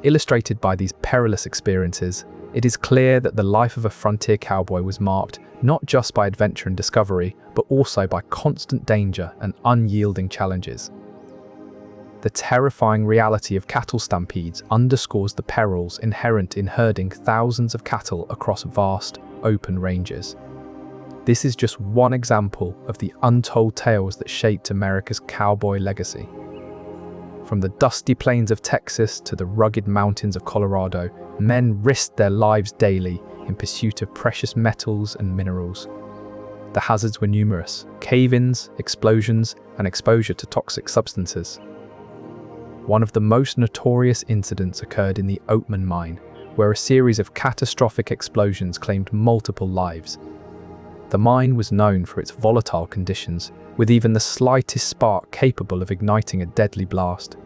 Illustrated by these perilous experiences, it is clear that the life of a frontier cowboy was marked not just by adventure and discovery, but also by constant danger and unyielding challenges. The terrifying reality of cattle stampedes underscores the perils inherent in herding thousands of cattle across vast, open ranges. This is just one example of the untold tales that shaped America's cowboy legacy. From the dusty plains of Texas to the rugged mountains of Colorado, men risked their lives daily in pursuit of precious metals and minerals. The hazards were numerous: cave-ins, explosions, and exposure to toxic substances. One of the most notorious incidents occurred in the Oatman mine, where a series of catastrophic explosions claimed multiple lives. The mine was known for its volatile conditions, with even the slightest spark capable of igniting a deadly blast.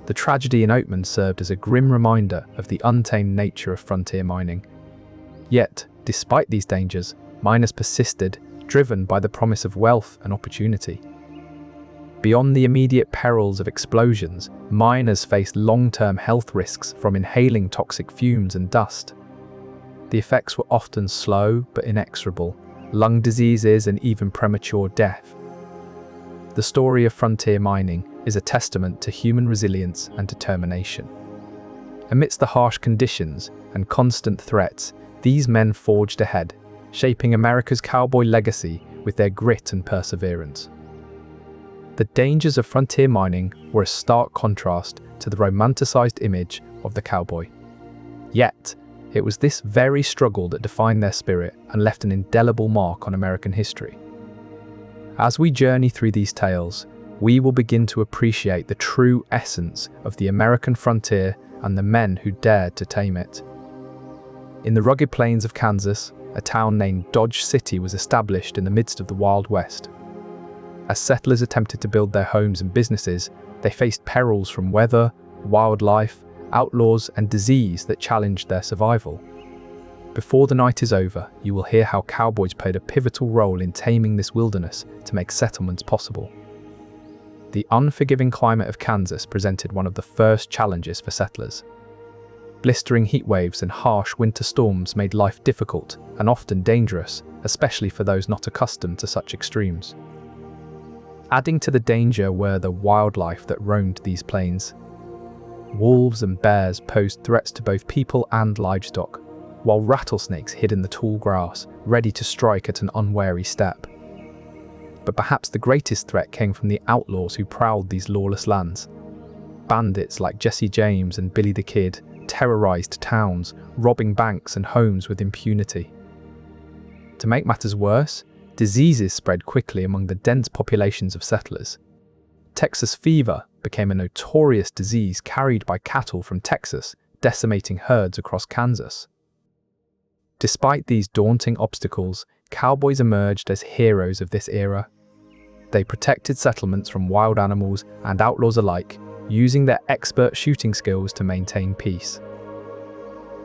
The tragedy in Oatman served as a grim reminder of the untamed nature of frontier mining. Yet, despite these dangers, miners persisted, driven by the promise of wealth and opportunity. Beyond the immediate perils of explosions, miners faced long-term health risks from inhaling toxic fumes and dust. The effects were often slow but inexorable: lung diseases and even premature death. The story of frontier mining is a testament to human resilience and determination. Amidst the harsh conditions and constant threats, these men forged ahead, shaping America's cowboy legacy with their grit and perseverance. The dangers of frontier mining were a stark contrast to the romanticized image of the cowboy. Yet, it was this very struggle that defined their spirit and left an indelible mark on American history. As we journey through these tales, we will begin to appreciate the true essence of the American frontier and the men who dared to tame it. In the rugged plains of Kansas, a town named Dodge City was established in the midst of the Wild West. As settlers attempted to build their homes and businesses, they faced perils from weather, wildlife, outlaws, and disease that challenged their survival. Before the night is over, you will hear how cowboys played a pivotal role in taming this wilderness to make settlements possible. The unforgiving climate of Kansas presented one of the first challenges for settlers. Blistering heat waves and harsh winter storms made life difficult and often dangerous, especially for those not accustomed to such extremes. Adding to the danger were the wildlife that roamed these plains. Wolves and bears posed threats to both people and livestock, while rattlesnakes hid in the tall grass, ready to strike at an unwary step. But perhaps the greatest threat came from the outlaws who prowled these lawless lands. Bandits like Jesse James and Billy the Kid terrorized towns, robbing banks and homes with impunity. To make matters worse, diseases spread quickly among the dense populations of settlers. Texas fever became a notorious disease carried by cattle from Texas, decimating herds across Kansas. Despite these daunting obstacles, cowboys emerged as heroes of this era. They protected settlements from wild animals and outlaws alike, using their expert shooting skills to maintain peace.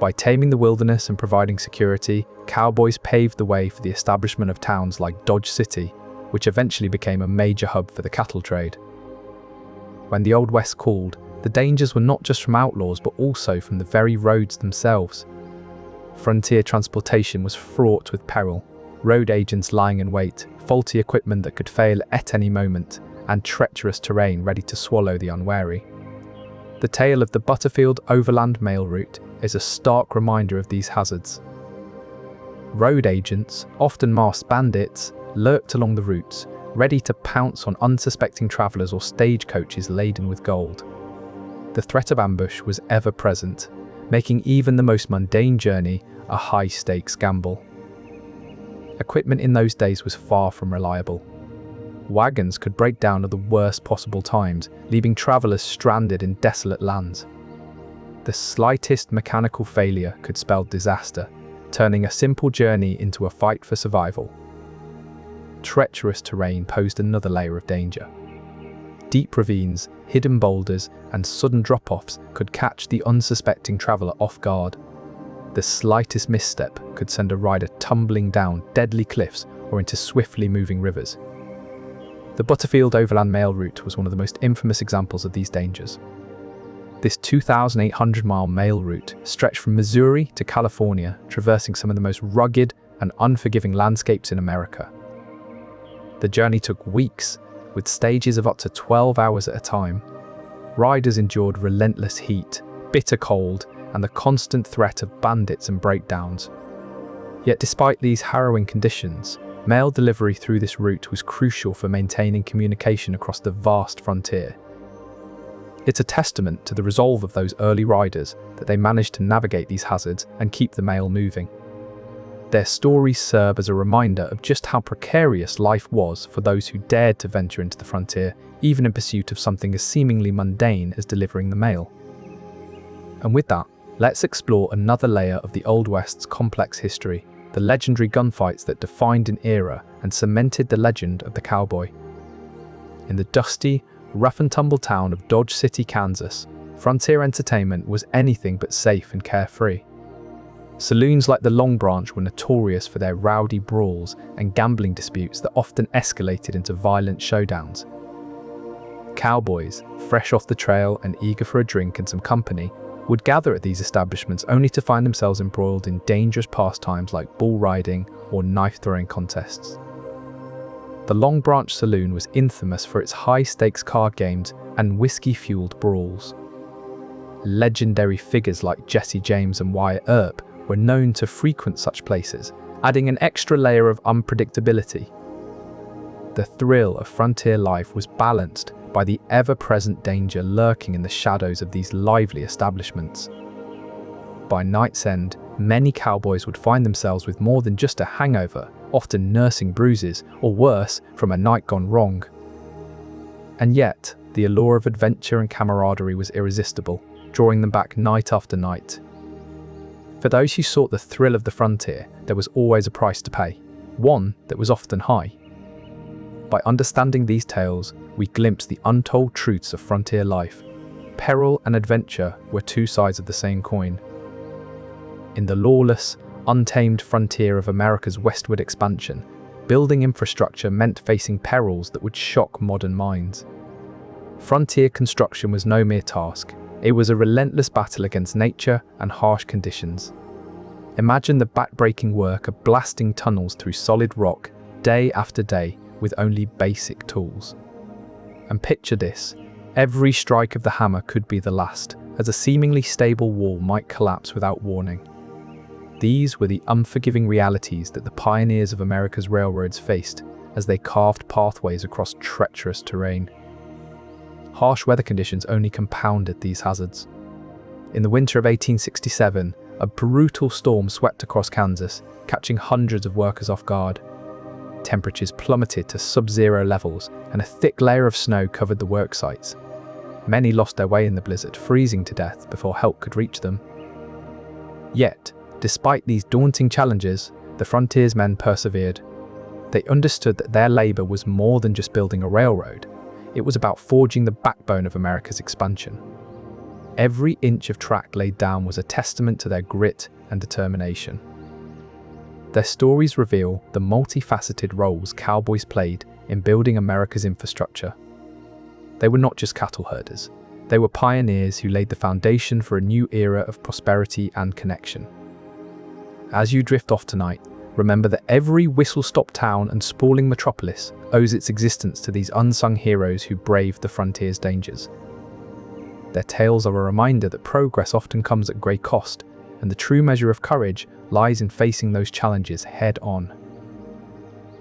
By taming the wilderness and providing security, cowboys paved the way for the establishment of towns like Dodge City, which eventually became a major hub for the cattle trade. When the Old West called, the dangers were not just from outlaws but also from the very roads themselves. Frontier transportation was fraught with peril, road agents lying in wait, faulty equipment that could fail at any moment, and treacherous terrain ready to swallow the unwary. The tale of the Butterfield Overland Mail Route is a stark reminder of these hazards. Road agents, often masked bandits, lurked along the routes, ready to pounce on unsuspecting travelers or stagecoaches laden with gold. The threat of ambush was ever present, making even the most mundane journey a high-stakes gamble. Equipment in those days was far from reliable. Wagons could break down at the worst possible times, leaving travelers stranded in desolate lands. The slightest mechanical failure could spell disaster, turning a simple journey into a fight for survival. Treacherous terrain posed another layer of danger. Deep ravines, hidden boulders, and sudden drop-offs could catch the unsuspecting traveler off guard. The slightest misstep could send a rider tumbling down deadly cliffs or into swiftly moving rivers. The Butterfield Overland Mail Route was one of the most infamous examples of these dangers. This 2,800-mile mail route stretched from Missouri to California, traversing some of the most rugged and unforgiving landscapes in America. The journey took weeks, with stages of up to 12 hours at a time. Riders endured relentless heat, bitter cold, and the constant threat of bandits and breakdowns. Yet despite these harrowing conditions, mail delivery through this route was crucial for maintaining communication across the vast frontier. It's a testament to the resolve of those early riders that they managed to navigate these hazards and keep the mail moving. Their stories serve as a reminder of just how precarious life was for those who dared to venture into the frontier, even in pursuit of something as seemingly mundane as delivering the mail. And with that, let's explore another layer of the Old West's complex history, the legendary gunfights that defined an era and cemented the legend of the cowboy. In the dusty, rough-and-tumble town of Dodge City, Kansas, frontier entertainment was anything but safe and carefree. Saloons like the Long Branch were notorious for their rowdy brawls and gambling disputes that often escalated into violent showdowns. Cowboys, fresh off the trail and eager for a drink and some company, would gather at these establishments only to find themselves embroiled in dangerous pastimes like bull riding or knife-throwing contests. The Long Branch Saloon was infamous for its high-stakes card games and whiskey-fueled brawls. Legendary figures like Jesse James and Wyatt Earp were known to frequent such places, adding an extra layer of unpredictability. The thrill of frontier life was balanced by the ever-present danger lurking in the shadows of these lively establishments. By night's end, many cowboys would find themselves with more than just a hangover, often nursing bruises, or worse, from a night gone wrong. And yet, the allure of adventure and camaraderie was irresistible, drawing them back night after night. For those who sought the thrill of the frontier, there was always a price to pay, one that was often high. By understanding these tales, we glimpse the untold truths of frontier life. Peril and adventure were two sides of the same coin. In the lawless, untamed frontier of America's westward expansion, building infrastructure meant facing perils that would shock modern minds. Frontier construction was no mere task. It was a relentless battle against nature and harsh conditions. Imagine the back-breaking work of blasting tunnels through solid rock day after day with only basic tools. And picture this, every strike of the hammer could be the last, as a seemingly stable wall might collapse without warning. These were the unforgiving realities that the pioneers of America's railroads faced as they carved pathways across treacherous terrain. Harsh weather conditions only compounded these hazards. In the winter of 1867, a brutal storm swept across Kansas, catching hundreds of workers off guard. Temperatures plummeted to sub-zero levels, and a thick layer of snow covered the work sites. Many lost their way in the blizzard, freezing to death before help could reach them. Yet, despite these daunting challenges, the frontiersmen persevered. They understood that their labor was more than just building a railroad. It was about forging the backbone of America's expansion. Every inch of track laid down was a testament to their grit and determination. Their stories reveal the multifaceted roles cowboys played in building America's infrastructure. They were not just cattle herders. They were pioneers who laid the foundation for a new era of prosperity and connection. As you drift off tonight, remember that every whistle-stop town and sprawling metropolis owes its existence to these unsung heroes who braved the frontier's dangers. Their tales are a reminder that progress often comes at great cost, and the true measure of courage lies in facing those challenges head-on.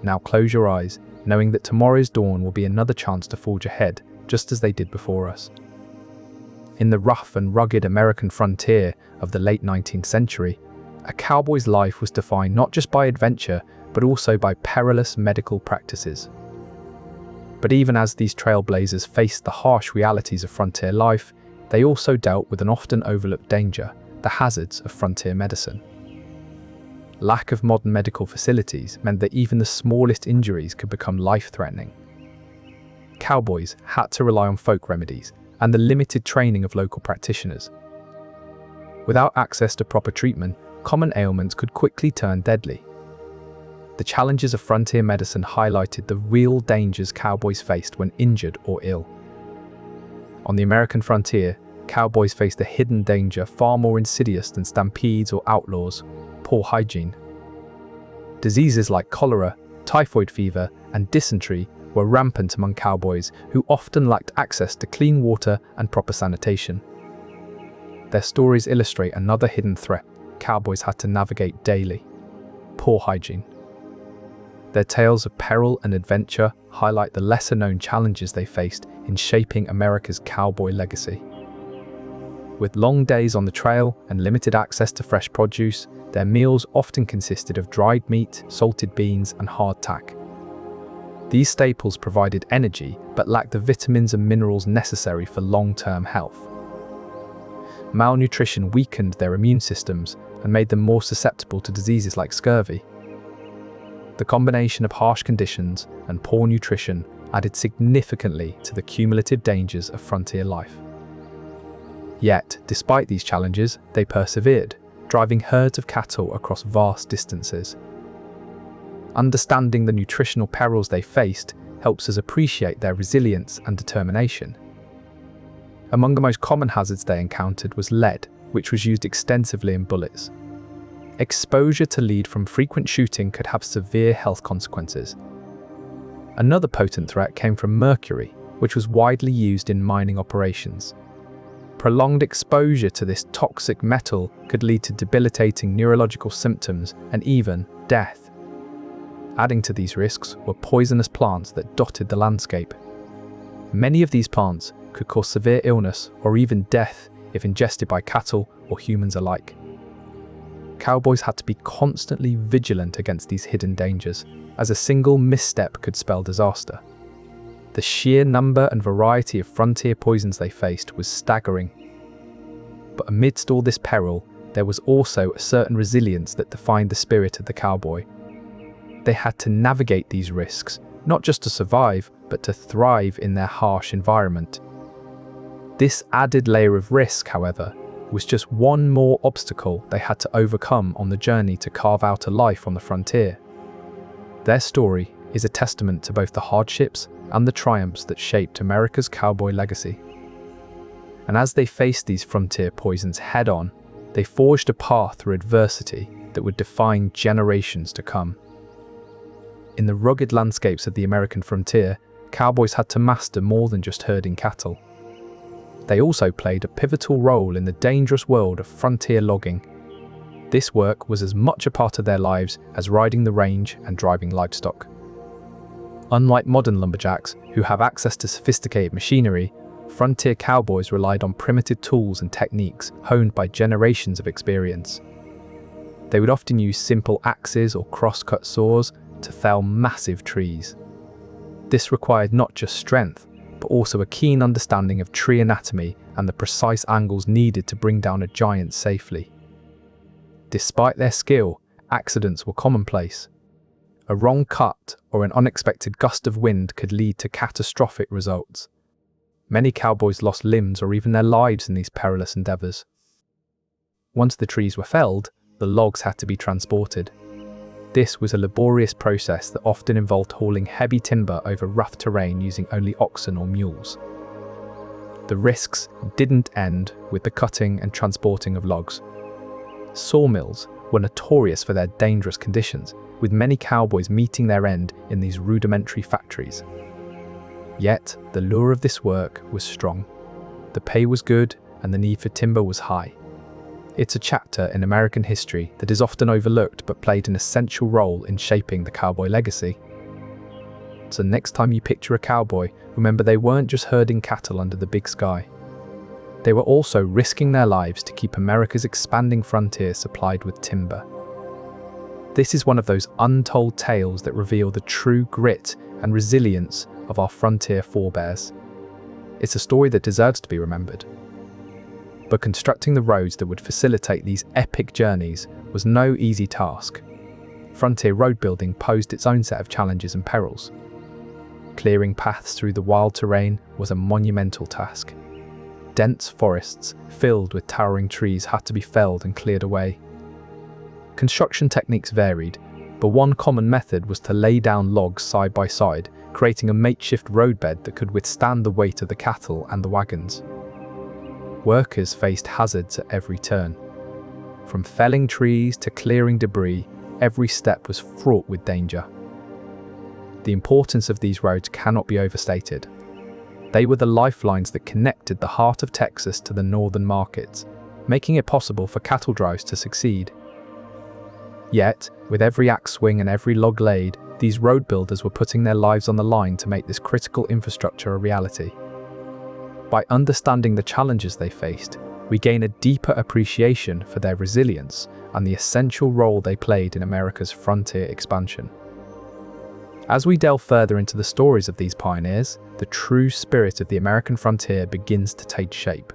Now close your eyes, knowing that tomorrow's dawn will be another chance to forge ahead, just as they did before us. In the rough and rugged American frontier of the late 19th century, a cowboy's life was defined not just by adventure, but also by perilous medical practices. But even as these trailblazers faced the harsh realities of frontier life, they also dealt with an often overlooked danger, the hazards of frontier medicine. Lack of modern medical facilities meant that even the smallest injuries could become life-threatening. Cowboys had to rely on folk remedies and the limited training of local practitioners. Without access to proper treatment, common ailments could quickly turn deadly. The challenges of frontier medicine highlighted the real dangers cowboys faced when injured or ill. On the American frontier, cowboys faced a hidden danger far more insidious than stampedes or outlaws: poor hygiene. Diseases like cholera, typhoid fever, and dysentery were rampant among cowboys who often lacked access to clean water and proper sanitation. Their stories illustrate another hidden threat cowboys had to navigate daily: poor hygiene. Their tales of peril and adventure highlight the lesser-known challenges they faced in shaping America's cowboy legacy. With long days on the trail and limited access to fresh produce, their meals often consisted of dried meat, salted beans, and hardtack. These staples provided energy but lacked the vitamins and minerals necessary for long-term health. Malnutrition weakened their immune systems and made them more susceptible to diseases like scurvy. The combination of harsh conditions and poor nutrition added significantly to the cumulative dangers of frontier life. Yet, despite these challenges, they persevered, driving herds of cattle across vast distances. Understanding the nutritional perils they faced helps us appreciate their resilience and determination. Among the most common hazards they encountered was lead, which was used extensively in bullets. Exposure to lead from frequent shooting could have severe health consequences. Another potent threat came from mercury, which was widely used in mining operations. Prolonged exposure to this toxic metal could lead to debilitating neurological symptoms and even death. Adding to these risks were poisonous plants that dotted the landscape. Many of these plants could cause severe illness or even death if ingested by cattle or humans alike. Cowboys had to be constantly vigilant against these hidden dangers, as a single misstep could spell disaster. The sheer number and variety of frontier poisons they faced was staggering. But amidst all this peril, there was also a certain resilience that defined the spirit of the cowboy. They had to navigate these risks, not just to survive, but to thrive in their harsh environment. This added layer of risk, however, was just one more obstacle they had to overcome on the journey to carve out a life on the frontier. Their story is a testament to both the hardships and the triumphs that shaped America's cowboy legacy. and as they faced these frontier poisons head-on, they forged a path through adversity that would define generations to come. In the rugged landscapes of the American frontier, cowboys had to master more than just herding cattle. They also played a pivotal role in the dangerous world of frontier logging. This work was as much a part of their lives as riding the range and driving livestock. Unlike modern lumberjacks, who have access to sophisticated machinery, frontier cowboys relied on primitive tools and techniques honed by generations of experience. They would often use simple axes or cross-cut saws to fell massive trees. This required not just strength, but also a keen understanding of tree anatomy and the precise angles needed to bring down a giant safely. Despite their skill, accidents were commonplace. A wrong cut or an unexpected gust of wind could lead to catastrophic results. Many cowboys lost limbs or even their lives in these perilous endeavors. Once the trees were felled, the logs had to be transported. This was a laborious process that often involved hauling heavy timber over rough terrain using only oxen or mules. The risks didn't end with the cutting and transporting of logs. Sawmills were notorious for their dangerous conditions, with many cowboys meeting their end in these rudimentary factories. Yet, the lure of this work was strong. The pay was good and the need for timber was high. It's a chapter in American history that is often overlooked but played an essential role in shaping the cowboy legacy. So next time you picture a cowboy, remember they weren't just herding cattle under the big sky. They were also risking their lives to keep America's expanding frontier supplied with timber. This is one of those untold tales that reveal the true grit and resilience of our frontier forebears. It's a story that deserves to be remembered. But constructing the roads that would facilitate these epic journeys was no easy task. Frontier road building posed its own set of challenges and perils. Clearing paths through the wild terrain was a monumental task. Dense forests filled with towering trees had to be felled and cleared away. Construction techniques varied, but one common method was to lay down logs side by side, creating a makeshift roadbed that could withstand the weight of the cattle and the wagons. Workers faced hazards at every turn. From felling trees to clearing debris, every step was fraught with danger. The importance of these roads cannot be overstated. They were the lifelines that connected the heart of Texas to the northern markets, making it possible for cattle drives to succeed. Yet, with every axe swing and every log laid, these road builders were putting their lives on the line to make this critical infrastructure a reality. By understanding the challenges they faced, we gain a deeper appreciation for their resilience and the essential role they played in America's frontier expansion. As we delve further into the stories of these pioneers, the true spirit of the American frontier begins to take shape.